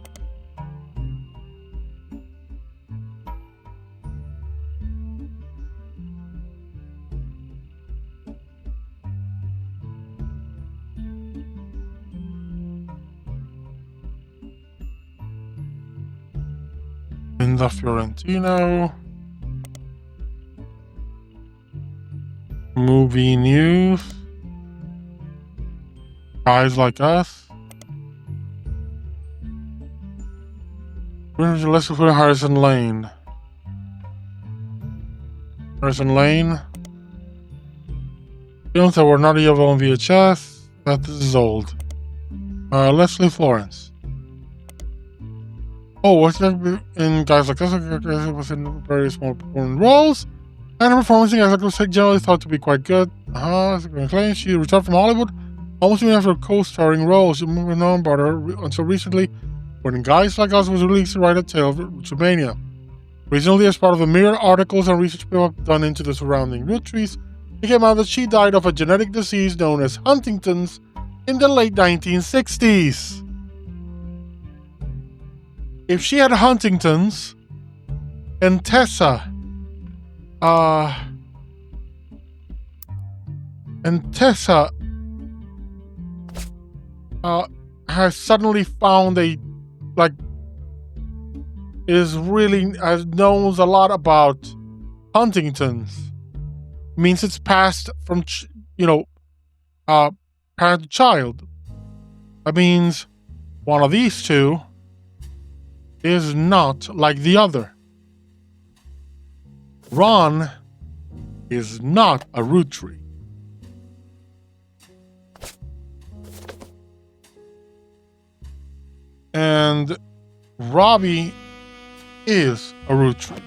Speaker 1: Linda Fiorentino. Movie news. Guys Like Us. Let's put Harrison Lane. Harrison Lane. Films that were not available on VHS. That this is old. Leslie Florence. Oh, was that in Guys Like Us? It was in very small important roles. And her performance in Guys Like Us was generally thought to be quite good. She retired from Hollywood almost even after co-starring roles. She moved on about her until recently, when Guys Like Us was released to write a tale of Roottreemania. Recently, as part of the myriad articles and research done into the surrounding Roottrees, it came out that she died of a genetic disease known as Huntington's in the late 1960s. If she had Huntington's and Tessa And Tessa has suddenly found knows a lot about Huntington's. Means it's passed from parent to child. That means one of these two is not like the other. Ron is not a Rootree. And Robbie is a Rootree.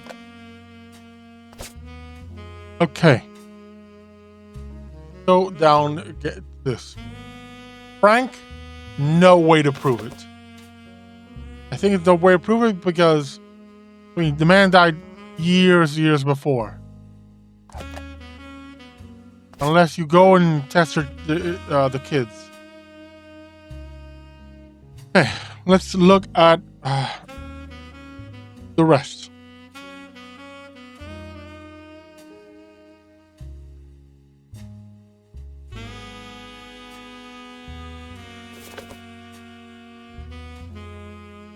Speaker 1: Okay. Go down, get this. Frank, no way to prove it. I think it's no way to prove it because, the man died years before. Unless you go and test the kids. Okay, let's look at the rest.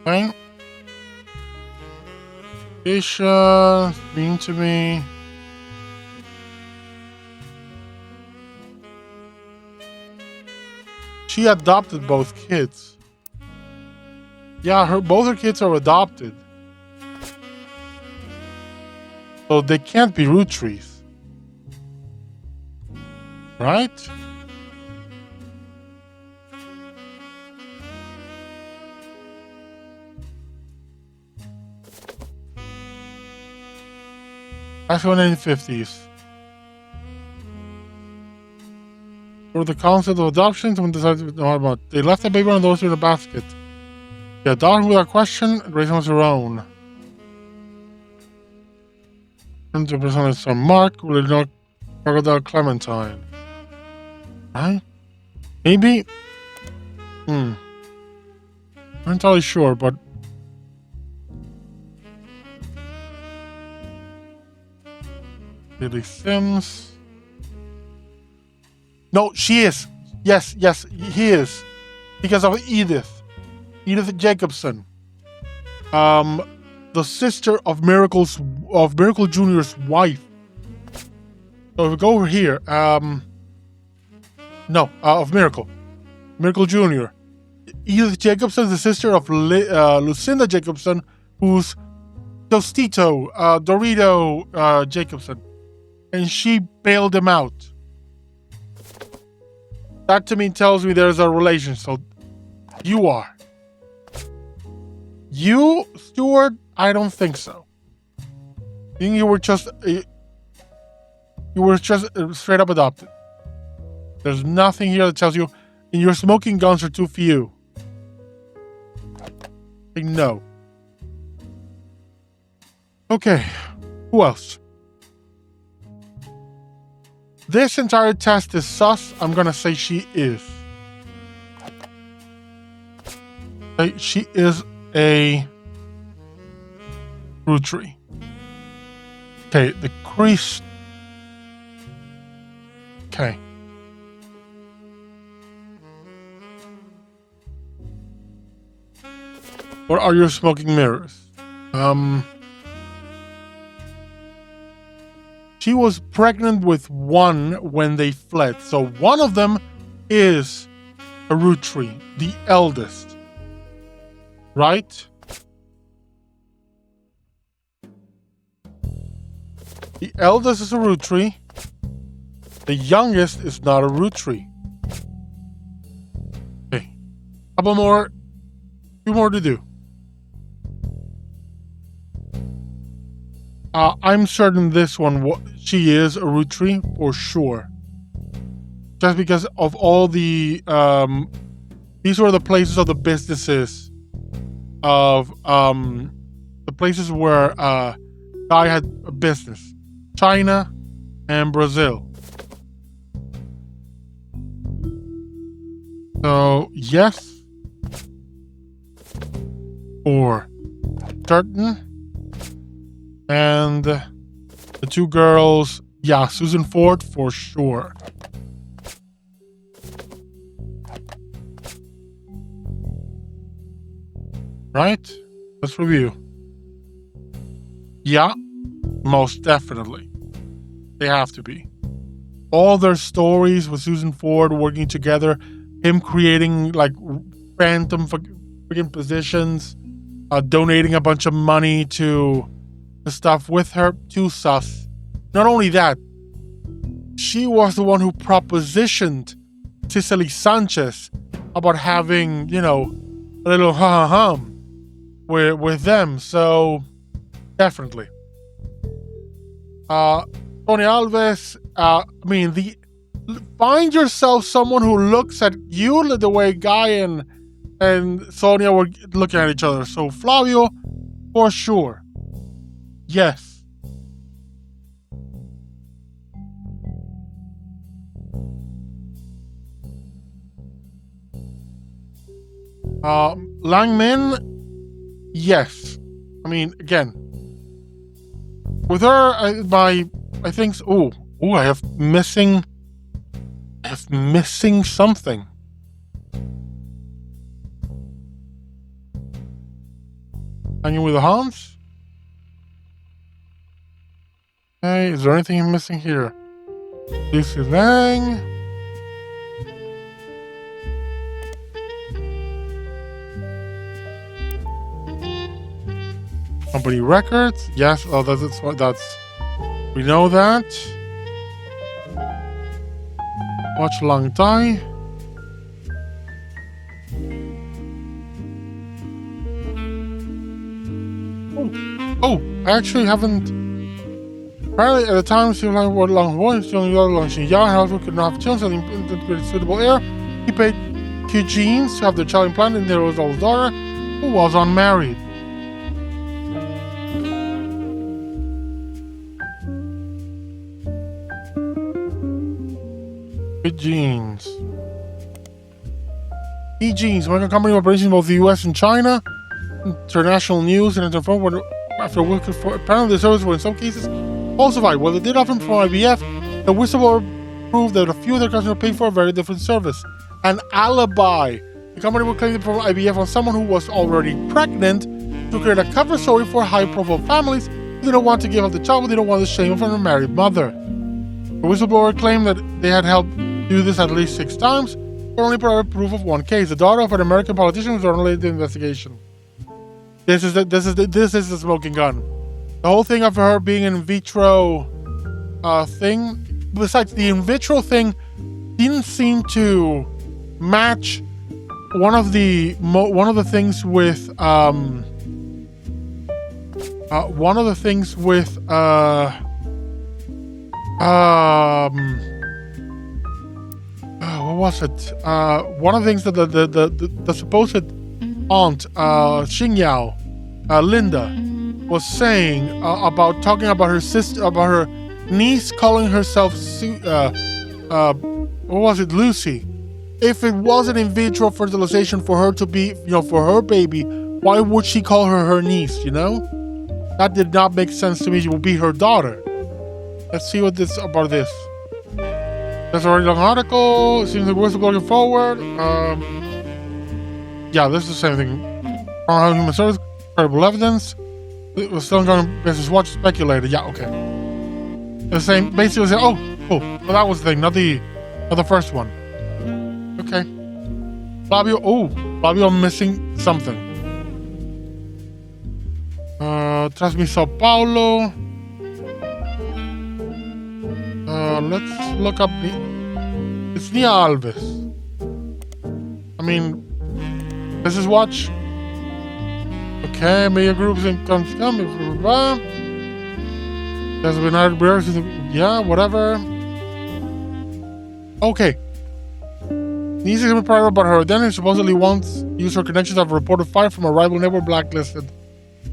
Speaker 1: Okay. Isha, mean to me. She adopted both kids. Yeah, both her kids are adopted. So they can't be Roottrees. Right? That's 1950s. For the concept of adoption, someone decided to know about. They left the baby and those in the basket. They adopted him without question and raised him as their own. 100% is some Mark, will it not crocodile Clementine? Right? Maybe? I'm not entirely sure, but Lily Sims. No, she is. Yes, he is. Because of Edith. Edith Jacobson. The sister of Miracle Jr.'s wife. So if we go over here, of Miracle. Miracle Jr. Edith Jacobson is the sister of Lucinda Jacobson, who's Tostito, Dorito Jacobson. And she bailed him out. That to me tells me there's a relation. So you are. You, Stuart, I don't think so. I think you were just straight up adopted. There's nothing here that tells you, and your smoking guns are too few. No. Okay, who else? This entire test is sus. I'm gonna say she is. She is a Rootree. Okay, the crease. Okay. What are your smoking mirrors? She was pregnant with one when they fled. So one of them is a Rootree, the eldest. Right? The eldest is a Rootree. The youngest is not a Rootree. Okay. Couple more. Two more to do. I'm certain this one, she is a Rootree for sure. Just because of all the, these were the places of the businesses of, the places where, Guy had a business. China and Brazil. So, yes. For certain. And The two girls. Yeah, Susan Ford for sure. Right? Let's review. Yeah, most definitely. They have to be. All their stories with Susan Ford working together, him creating like phantom freaking positions, donating a bunch of money to the stuff with her, too sus. Not only that, she was the one who propositioned Cicely Sanchez about having, you know, a little hum with them, so definitely. Tony Alves, I mean, find yourself someone who looks at you the way Guy and Sonia were looking at each other. So Flavio, for sure. Yes. Langmin, yes. I mean, again, with her, I think. Oh, I have missing something. Hanging with the Hans. Okay, is there anything I'm missing here? Lucy Lang. Company records. Yes. Oh, that's. We know that. Watch Lang Die. Oh, I actually haven't. Apparently, at the time, she like what Lang was, she only got Lang Xinjiang, however, could not have children, so they integrated suitable heir. He paid Q genes to have their child implanted in their oldest daughter, who was unmarried. Genes. E-Genes, American company operations in both the US and China. International news and after a week for apparently the service were in some cases falsified. While they did offer from IBF, the whistleblower proved that a few of their customers paid for a very different service. An alibi. The company would claim to provide IBF on someone who was already pregnant to create a cover story for high-profile families who didn't want to give up the child, but they don't want the shame of a married mother. The whistleblower claimed that they had helped do this at least 6 times, but only provided proof of one case. The daughter of an American politician was related to the investigation. This is the smoking gun. The whole thing of her being an in vitro thing. Besides, the in vitro thing didn't seem to match one of the things with what was it? One of the things that the supposed aunt, Xingyao, Linda, was saying about talking about her sister, about her niece calling herself what was it, Lucy? If it wasn't in vitro fertilization for her to be, for her baby, why would she call her niece? That did not make sense to me. She would be her daughter. Let's see what this about this. There's already a long article. Seems like we're going forward. Yeah, this is the same thing. Human service, credible evidence. It was still going to business watch speculated. Yeah, okay. The same, basically. Oh, cool. Well, that was the thing, not the first one. Okay. Flavio missing something. Trust me, Sao Paulo. Let's look up it's Nia Alves. I mean, this is watch. Okay, media groups in There's United Bears. Yeah, whatever. Okay. Needs to be private about her identity. Supposedly once used her connections to have reported fire from a rival neighbor blacklisted.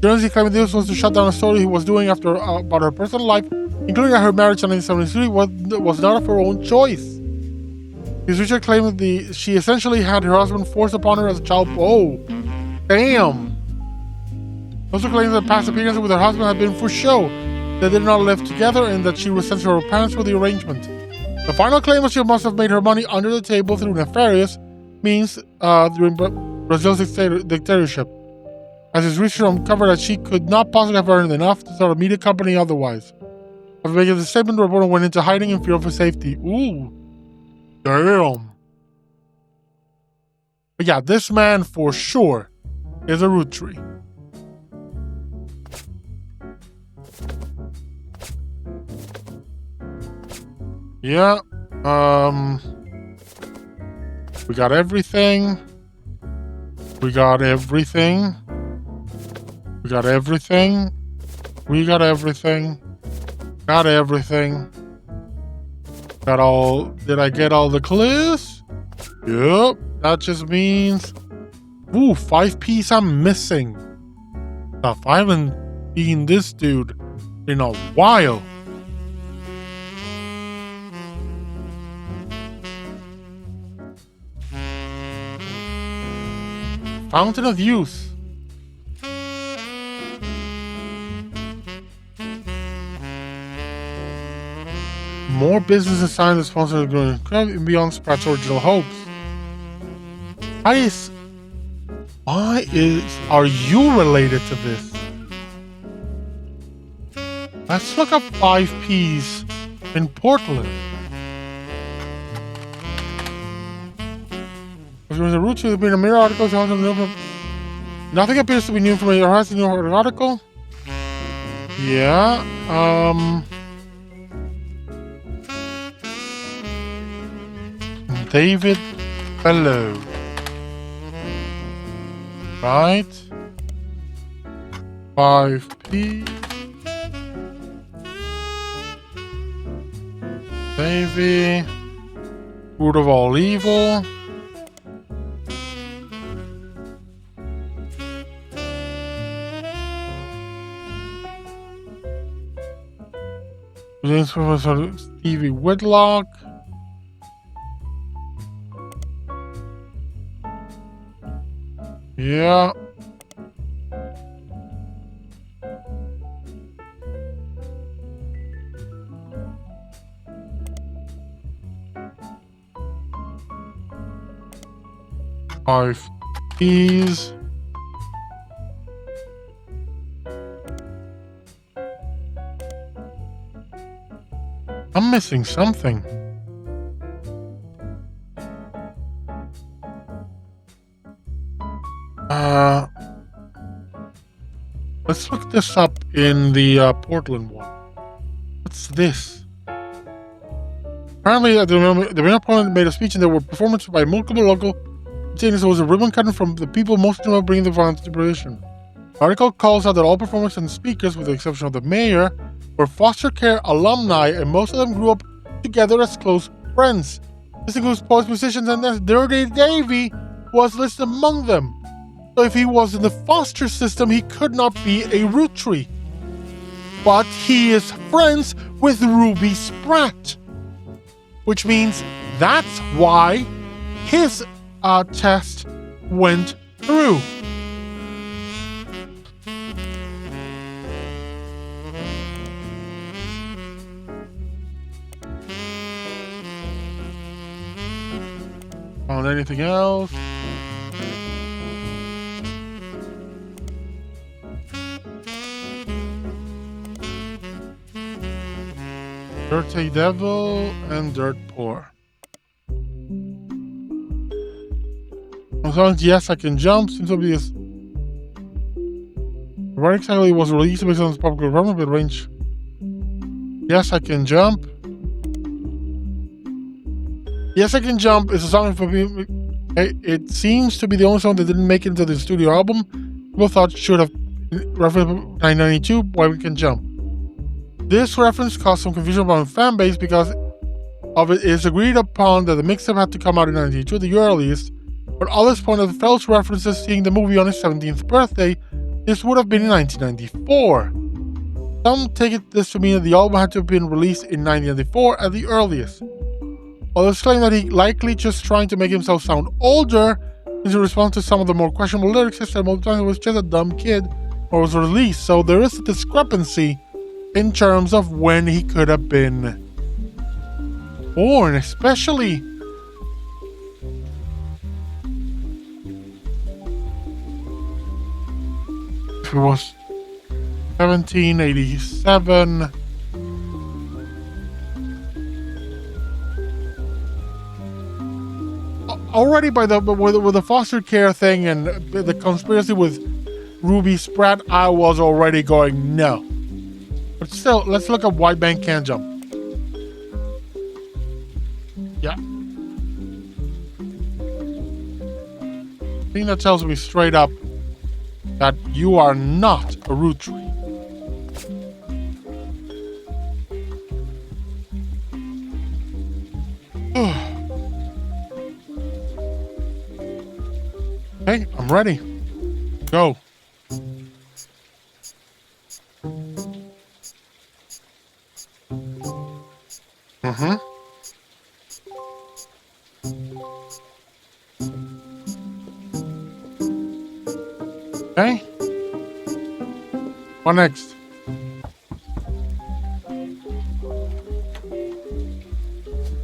Speaker 1: Jonesy claimed this was to shut down a story he was doing after about her personal life, including that her marriage in 1973 was not of her own choice. His Richard claimed that she essentially had her husband forced upon her as a child. Oh, damn. Also claims that past appearances with her husband had been for show. they did not live together and that she resents her parents for the arrangement. The final claim is she must have made her money under the table through nefarious means during Brazil's dictatorship, as his research uncovered that she could not possibly have earned enough to start a media company otherwise. After making the statement, the reporter went into hiding in fear of her safety. Ooh. Damn. But yeah, this man for sure is a Roottrie. Yeah, we got everything. We got everything. We got everything. We got everything. Got everything. Got all. Did I get all the clues? Yep. That just means. Ooh, 5 Ps I'm missing. Stuff. I haven't seen this dude in a while. Fountain of Youth. More business and science is sponsored growing beyond Spratt's original hopes. Are you related to this? Let's look up 5 Ps in Portland. There was a root to be in a mirror article. Nothing appears to be new from your house in your article. Yeah. David Bellow. Right. 5 P. Davy. Root of all evil. Stevie Whitlock. Yeah. Five P's. I'm missing something. Let's look this up in the Portland one. What's this? Apparently, the mayor Portland made a speech and there were performances by multiple local detainers. There was a ribbon cutting from the people most of them bringing the violence to fruition. The article calls out that all performers and speakers, with the exception of the mayor, were foster care alumni, and most of them grew up together as close friends. This includes poets, musicians, and Dirty Davy was listed among them. So if he was in the foster system, he could not be a Roottrie. But he is friends with Ruby Spratt, which means that's why his test went through. Found anything else? Dirty Devil and Dirt Poor. Yes, I can jump. Seems to be this. Where exactly was released based on this popular government with range? Yes, I can jump. Yes, I Can Jump is a song for people. It seems to be the only song that didn't make it into the studio album. People thought should have referenced 1992, Why We Can Jump. This reference caused some confusion about the fan base because of it is agreed upon that the mixtape had to come out in 1992, the earliest, but others pointed to false references seeing the movie on his 17th birthday. This would have been in 1994. Some take this to mean that the album had to have been released in 1994 at the earliest. Others claim that he likely just trying to make himself sound older in response to some of the more questionable lyrics. He said multiple times it was just a dumb kid or was released. So there is a discrepancy in terms of when he could have been born, especially if it was 1787. Already by with the foster care thing and the conspiracy with Ruby spread, I was already going no. But still, let's look at why Ben can't jump. Yeah. I think that tells me straight up that you are not a Roottrie. Okay, I'm ready. Go. Okay. What next?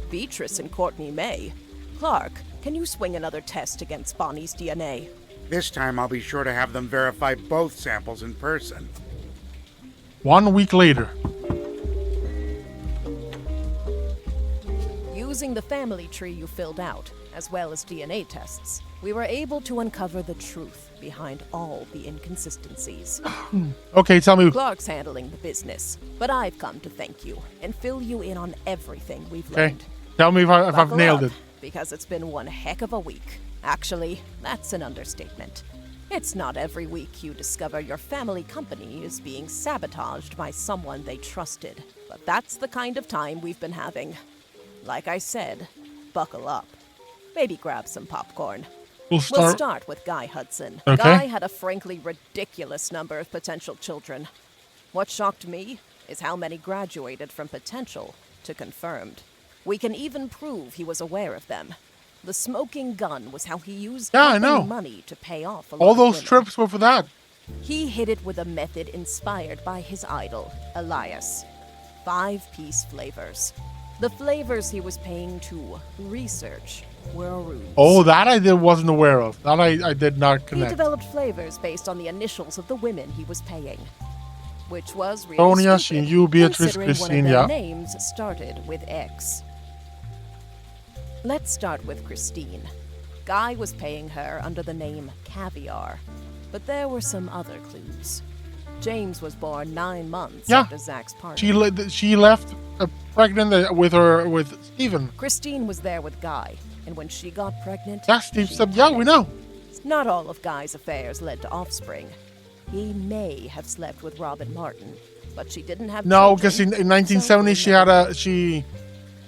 Speaker 2: Beatrice and Courtney May. Clark, can you swing another test against Bonnie's DNA?
Speaker 3: This time I'll be sure to have them verify both samples in person.
Speaker 1: 1 week later.
Speaker 2: Using the family tree you filled out, as well as DNA tests, we were able to uncover the truth behind all the inconsistencies.
Speaker 1: Okay, tell me.
Speaker 2: Clark's handling the business, but I've come to thank you and fill you in on everything we've
Speaker 1: Okay,
Speaker 2: learned.
Speaker 1: tell me if I've
Speaker 2: Buckle
Speaker 1: nailed
Speaker 2: up,
Speaker 1: it.
Speaker 2: because it's been one heck of a week. Actually, that's an understatement. It's not every week you discover your family company is being sabotaged by someone they trusted. But that's the kind of time we've been having. Like I said, buckle up. Maybe grab some popcorn.
Speaker 1: We'll
Speaker 2: We'll start with Guy Hudson.
Speaker 1: Okay.
Speaker 2: Guy had a frankly ridiculous number of potential children. What shocked me is how many graduated from potential to confirmed. We can even prove he was aware of them. The smoking gun was how he used
Speaker 1: Yeah, I
Speaker 2: company
Speaker 1: know.
Speaker 2: money to pay off a lot
Speaker 1: All
Speaker 2: of
Speaker 1: those
Speaker 2: women.
Speaker 1: trips were for that.
Speaker 2: He hid it with a method inspired by his idol, Elias. 5-piece flavors. The flavors he was paying to research were ruse.
Speaker 1: Oh, that I wasn't aware of. That I did not
Speaker 2: He
Speaker 1: connect.
Speaker 2: developed flavors based on the initials of the women he was paying, which was really
Speaker 1: Sonia,
Speaker 2: stupid,
Speaker 1: Shinju, Beatrice,
Speaker 2: considering one
Speaker 1: Christine,
Speaker 2: of their
Speaker 1: yeah.
Speaker 2: names started with X. Let's start with Christine. Guy was paying her under the name Caviar, but there were some other clues. James was born 9 months
Speaker 1: Yeah.
Speaker 2: after Zach's party.
Speaker 1: She left pregnant with Stephen.
Speaker 2: Christine was there with Guy, and when she got pregnant,
Speaker 1: Yeah, Steve
Speaker 2: she
Speaker 1: said, yeah, we know.
Speaker 2: Not all of Guy's affairs led to offspring. He may have slept with Robin Martin, but she didn't have
Speaker 1: No,
Speaker 2: children,
Speaker 1: because in
Speaker 2: so
Speaker 1: 1970
Speaker 2: he
Speaker 1: she
Speaker 2: never-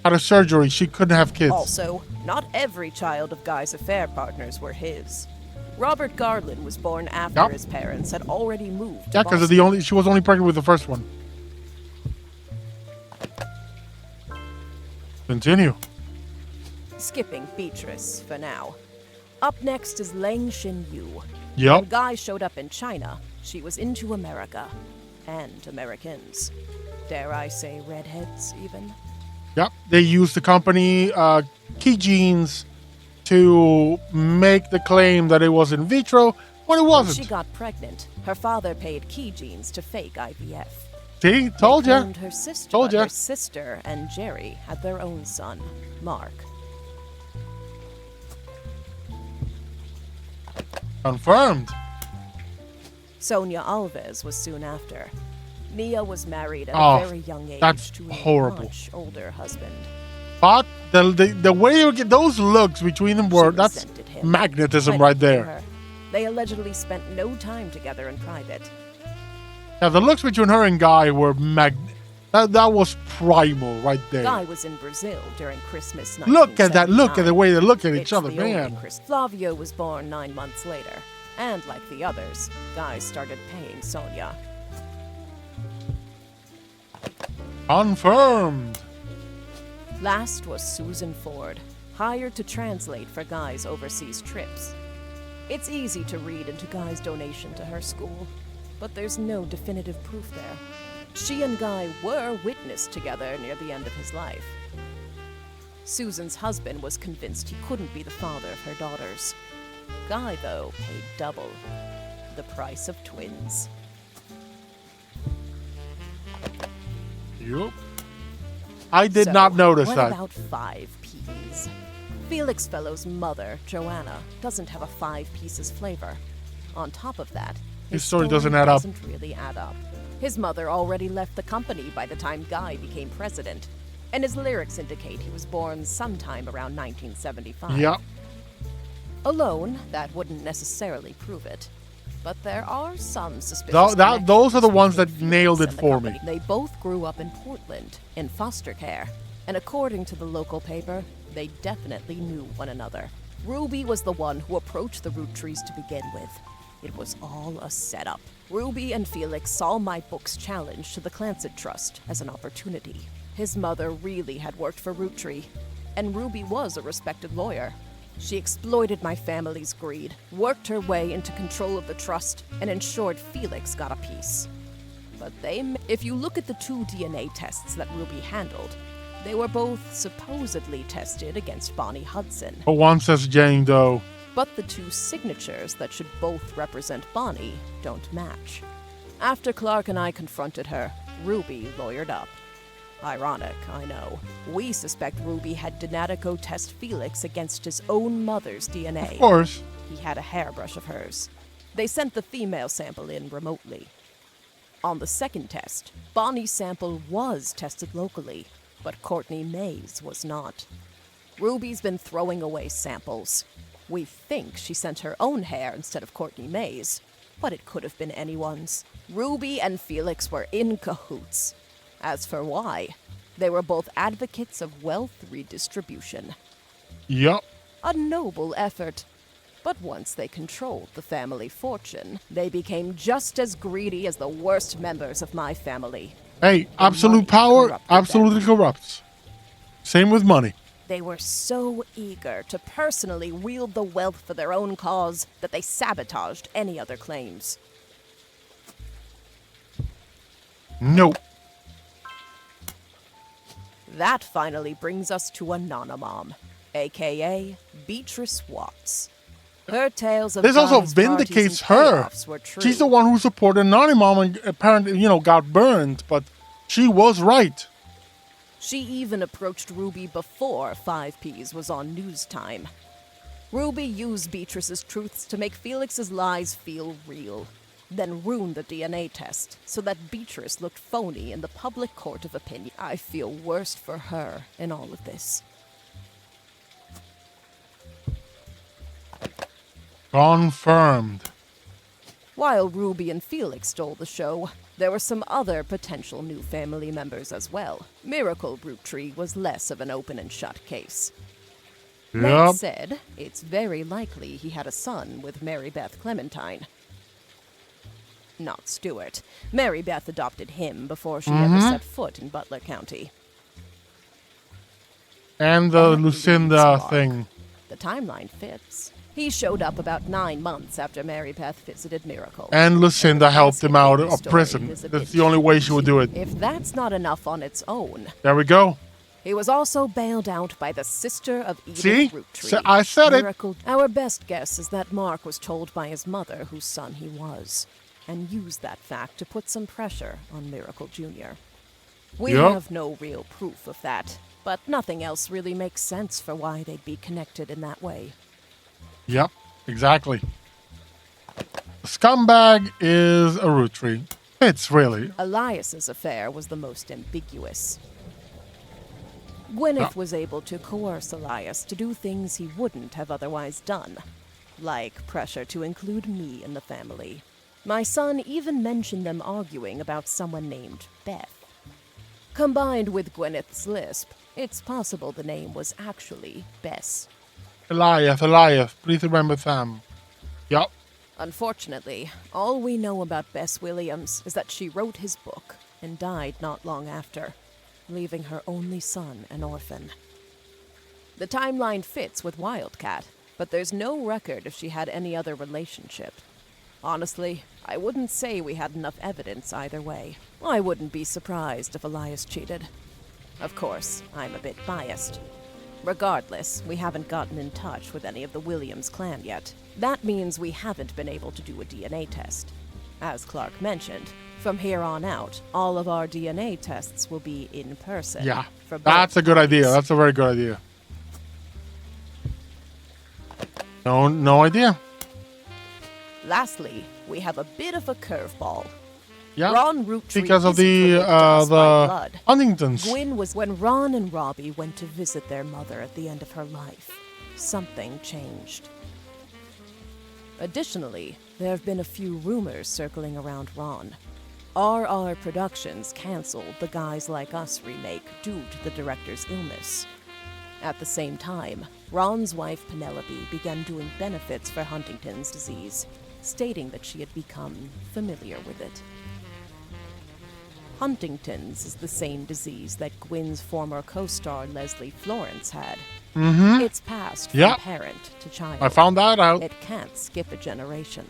Speaker 1: had a surgery. She couldn't have kids.
Speaker 2: Also, not every child of Guy's affair partners were his. Robert Garland was born after
Speaker 1: Yep.
Speaker 2: his parents had already moved to
Speaker 1: Yeah, because
Speaker 2: Boston.
Speaker 1: she was only pregnant with the first one. Continue.
Speaker 2: Skipping Beatrice for now. Up next is Lang Shin Yu. When
Speaker 1: Yep.
Speaker 2: Guy showed up in China, she was into America. And Americans. Dare I say redheads, even?
Speaker 1: Yep. They used the company Key Genes to make the claim that it was in vitro when it
Speaker 2: When
Speaker 1: wasn't.
Speaker 2: she got pregnant, her father paid Key Genes to fake IVF.
Speaker 1: See? Told
Speaker 2: They
Speaker 1: ya.
Speaker 2: claimed her sister,
Speaker 1: Told ya.
Speaker 2: Her sister and Jerry had their own son, Mark.
Speaker 1: Confirmed.
Speaker 2: Sonia Alves was soon after. Nia was married at
Speaker 1: Oh,
Speaker 2: a very young age
Speaker 1: that's
Speaker 2: to a
Speaker 1: horrible.
Speaker 2: much older husband.
Speaker 1: But the way you get those looks between them were,
Speaker 2: She
Speaker 1: that's
Speaker 2: resented him.
Speaker 1: magnetism
Speaker 2: Plenty
Speaker 1: right
Speaker 2: for
Speaker 1: there.
Speaker 2: her. They allegedly spent no time together in private.
Speaker 1: Yeah, the looks between her and Guy were that was primal right there.
Speaker 2: Guy was in Brazil during Christmas night.
Speaker 1: Look at that. Look at the way they look at each
Speaker 2: It's
Speaker 1: other,
Speaker 2: the only
Speaker 1: man.
Speaker 2: Flavio was born 9 months later, and like the others, Guy started paying Sonia.
Speaker 1: Confirmed.
Speaker 2: Last was Susan Ford, hired to translate for Guy's overseas trips. It's easy to read into Guy's donation to her school, but there's no definitive proof there. She and Guy were witnessed together near the end of his life. Susan's husband was convinced he couldn't be the father of her daughters. Guy, though, paid double. The price of twins.
Speaker 1: Yup. I did not notice
Speaker 2: what
Speaker 1: that.
Speaker 2: About 5 Ps? Felix Fellow's mother, Joanna, doesn't have a 5 pieces flavor. On top of that,
Speaker 1: His story doesn't add up.
Speaker 2: Doesn't really add up. His mother already left the company by the time Guy became president, and his lyrics indicate he was born sometime around 1975.
Speaker 1: Yep.
Speaker 2: Alone, that wouldn't necessarily prove it. But there are some suspicious
Speaker 1: Those are the
Speaker 2: connections
Speaker 1: ones that
Speaker 2: between
Speaker 1: nailed
Speaker 2: Felix
Speaker 1: it
Speaker 2: and the
Speaker 1: for
Speaker 2: company.
Speaker 1: me.
Speaker 2: They both grew up in Portland, in foster care. And according to the local paper, they definitely knew one another. Ruby was the one who approached the Roottrees to begin with. It was all a setup. Ruby and Felix saw my book's challenge to the Clancet Trust as an opportunity. His mother really had worked for Roottree, and Ruby was a respected lawyer. She exploited my family's greed, worked her way into control of the trust, and ensured Felix got a piece. But if you look at the 2 DNA tests that Ruby handled, they were both supposedly tested against Bonnie Hudson.
Speaker 1: But one says Jane Doe.
Speaker 2: But the 2 signatures that should both represent Bonnie don't match. After Clark and I confronted her, Ruby lawyered up. Ironic, I know. We suspect Ruby had Donatico test Felix against his own mother's DNA.
Speaker 1: Of course.
Speaker 2: He had a hairbrush of hers. They sent the female sample in remotely. On the second test, Bonnie's sample was tested locally, but Courtney May's was not. Ruby's been throwing away samples. We think she sent her own hair instead of Courtney May's, but it could have been anyone's. Ruby and Felix were in cahoots. As for why, they were both advocates of wealth redistribution.
Speaker 1: Yup.
Speaker 2: A noble effort. But once they controlled the family fortune, they became just as greedy as the worst members of my family.
Speaker 1: Hey, absolute power absolutely corrupts. Same with money.
Speaker 2: They were so eager to personally wield the wealth for their own cause that they sabotaged any other claims.
Speaker 1: Nope.
Speaker 2: That finally brings us to Anonymom, aka Beatrice Watts. Her tales of
Speaker 1: This also
Speaker 2: Guy's
Speaker 1: vindicates
Speaker 2: parties and
Speaker 1: her.
Speaker 2: payoffs were true.
Speaker 1: She's the one who supported Anonymom and apparently, got burned, but she was right.
Speaker 2: She even approached Ruby before 5Ps was on news time. Ruby used Beatrice's truths to make Felix's lies feel real, then ruined the DNA test so that Beatrice looked phony in the public court of opinion. I feel worst for her in all of this.
Speaker 1: Confirmed.
Speaker 2: While Ruby and Felix stole the show, there were some other potential new family members as well. Miracle Roottrie was less of an open and shut case. That
Speaker 1: Yep.
Speaker 2: said, it's very likely he had a son with Mary Beth Clementine. Not Stuart. Mary Beth adopted him before she ever set foot in Butler County.
Speaker 1: And the
Speaker 2: That
Speaker 1: Lucinda
Speaker 2: leaves Mark.
Speaker 1: thing.
Speaker 2: The timeline fits. He showed up about 9 months after Mary Beth visited Miracle.
Speaker 1: And Lucinda helped him out of
Speaker 2: Story
Speaker 1: prison.
Speaker 2: is a
Speaker 1: That's
Speaker 2: bit
Speaker 1: the only way she would do it.
Speaker 2: If that's not enough on its own,
Speaker 1: There we go.
Speaker 2: he was also bailed out by the sister of Edith
Speaker 1: See?
Speaker 2: Roottrie.
Speaker 1: I said it.
Speaker 2: Miracle. Our best guess is that Mark was told by his mother whose son he was, and used that fact to put some pressure on Miracle Jr. We
Speaker 1: Yup.
Speaker 2: have no real proof of that, but nothing else really makes sense for why they'd be connected in that way.
Speaker 1: Yep, exactly. Scumbag is a Roottrie. It's really.
Speaker 2: Elias's affair was the most ambiguous. Gwyneth was able to coerce Elias to do things he wouldn't have otherwise done, like pressure to include me in the family. My son even mentioned them arguing about someone named Beth. Combined with Gwyneth's lisp, it's possible the name was actually Bess.
Speaker 1: Elias, please remember Sam. Yep.
Speaker 2: Unfortunately, all we know about Bess Williams is that she wrote his book and died not long after, leaving her only son an orphan. The timeline fits with Wildcat, but there's no record if she had any other relationship. Honestly, I wouldn't say we had enough evidence either way. I wouldn't be surprised if Elias cheated. Of course, I'm a bit biased. Regardless, we haven't gotten in touch with any of the Williams clan yet. That means we haven't been able to do a DNA test. As Clark mentioned, from here on out, all of our DNA tests will be in person.
Speaker 1: Yeah, that's a good idea. That's a very good idea. No idea.
Speaker 2: Lastly, we have a bit of a curveball.
Speaker 1: Yeah,
Speaker 2: Ron Roottrees
Speaker 1: because of the Huntingtons.
Speaker 2: Gwyn was when Ron and Robbie went to visit their mother at the end of her life. Something changed. Additionally, there have been a few rumors circling around Ron. RR Productions canceled the Guys Like Us remake due to the director's illness. At the same time, Ron's wife Penelope began doing benefits for Huntington's disease, stating that she had become familiar with it. Huntington's is the same disease that Gwyn's former co-star Leslie Florence had. It's passed from parent to child.
Speaker 1: I found that out.
Speaker 2: It can't skip a generation.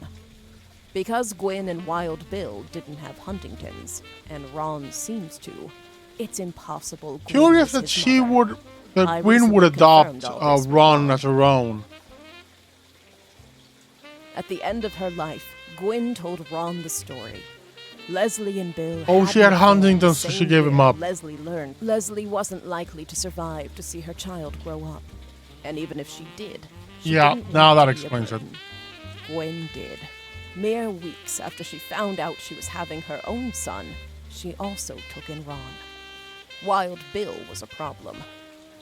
Speaker 2: Because Gwyn and Wild Bill didn't have Huntington's, and Ron seems to, it's impossible.
Speaker 1: Curious that Gwyn would adopt Ron as her own.
Speaker 2: At the end of her life, Gwyn told Ron the story. Leslie and Bill.
Speaker 1: She had Huntington's, so she gave him up.
Speaker 2: Leslie learned Leslie wasn't likely to survive to see her child grow up, and even if she did,
Speaker 1: now that explains it.
Speaker 2: Gwyn did. Mere weeks after she found out she was having her own son, she also took in Ron. Wild Bill was a problem.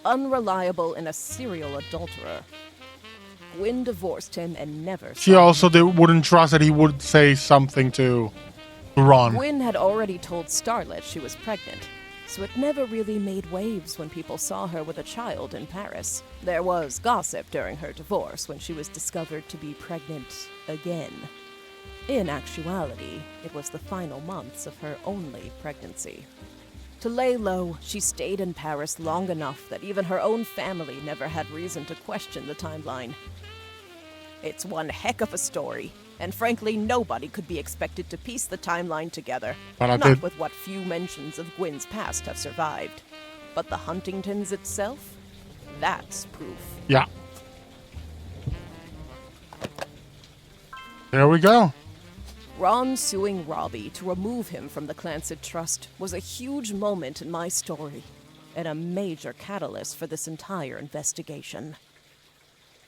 Speaker 2: Unreliable and a serial adulterer. Gwyn divorced him and never.
Speaker 1: She also wouldn't trust that he would say something to Ron.
Speaker 2: Gwyn had already told Starlet she was pregnant, so it never really made waves when people saw her with a child in Paris. There was gossip during her divorce when she was discovered to be pregnant again. In actuality, it was the final months of her only pregnancy. To lay low, she stayed in Paris long enough that even her own family never had reason to question the timeline. It's one heck of a story, and frankly, nobody could be expected to piece the timeline together. Not with what few mentions of Gwyn's past have survived. But the Huntingtons itself? That's proof.
Speaker 1: Yeah. There we go.
Speaker 2: Ron suing Robbie to remove him from the Clancid Trust was a huge moment in my story, and a major catalyst for this entire investigation.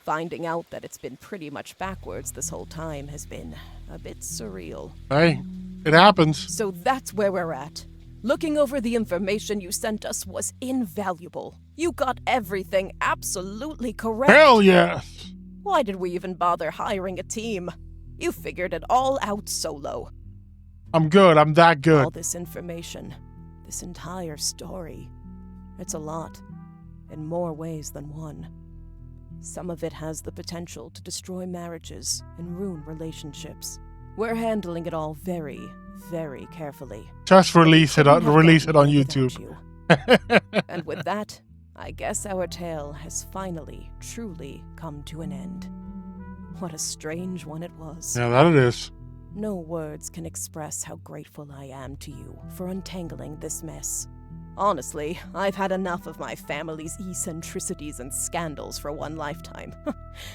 Speaker 2: Finding out that it's been pretty much backwards this whole time has been a bit surreal.
Speaker 1: Hey, it happens.
Speaker 2: So that's where we're at. Looking over the information you sent us was invaluable. You got everything absolutely correct.
Speaker 1: Hell yes!
Speaker 2: Why did we even bother hiring a team? You figured it all out solo.
Speaker 1: I'm good. I'm that good.
Speaker 2: All this information, this entire story, it's a lot, in more ways than one. Some of it has the potential to destroy marriages and ruin relationships. We're handling it all very, very carefully.
Speaker 1: Just release it on YouTube.
Speaker 2: And with that, I guess our tale has finally, truly come to an end. What a strange one it was.
Speaker 1: Yeah, that it is.
Speaker 2: No words can express how grateful I am to you for untangling this mess. Honestly, I've had enough of my family's eccentricities and scandals for one lifetime.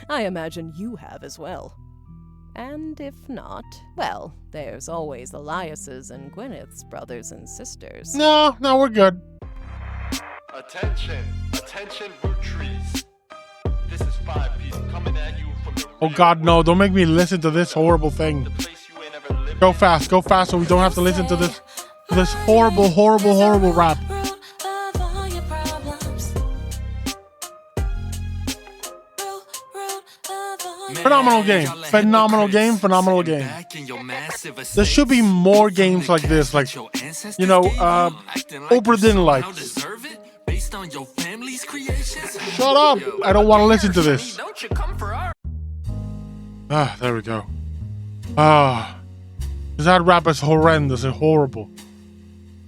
Speaker 2: I imagine you have as well. And if not, well, there's always Elias's and Gwyneth's brothers and sisters.
Speaker 1: No, we're good.
Speaker 4: Attention, Roottrees. This is 5-piece coming at you from the
Speaker 1: Oh God, no, don't make me listen to this horrible thing. Go fast so we don't have to listen to this horrible rap. Phenomenal game. There should be more games like this, like, Obra-Dinn-like. Shut up! I don't want to listen to this. There we go. That rap is horrendous and horrible.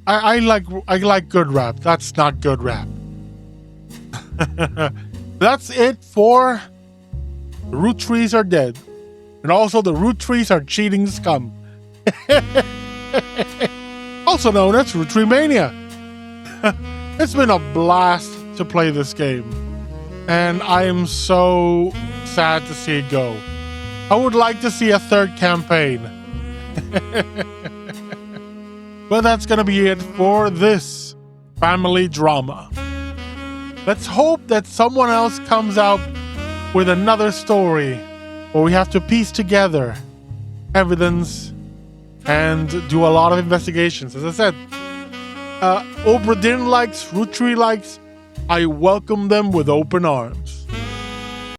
Speaker 1: I like good rap. That's not good rap. That's it for Roottrees Are Dead. And also the Roottrees are cheating scum. Also known as Roottreemania. It's been a blast to play this game. And I am so sad to see it go. I would like to see a third campaign. But that's gonna be it for this family drama. Let's hope that someone else comes out with another story where we have to piece together evidence and do a lot of investigations. As I said, Obra-Dinn likes, Roottrees likes, I welcome them with open arms.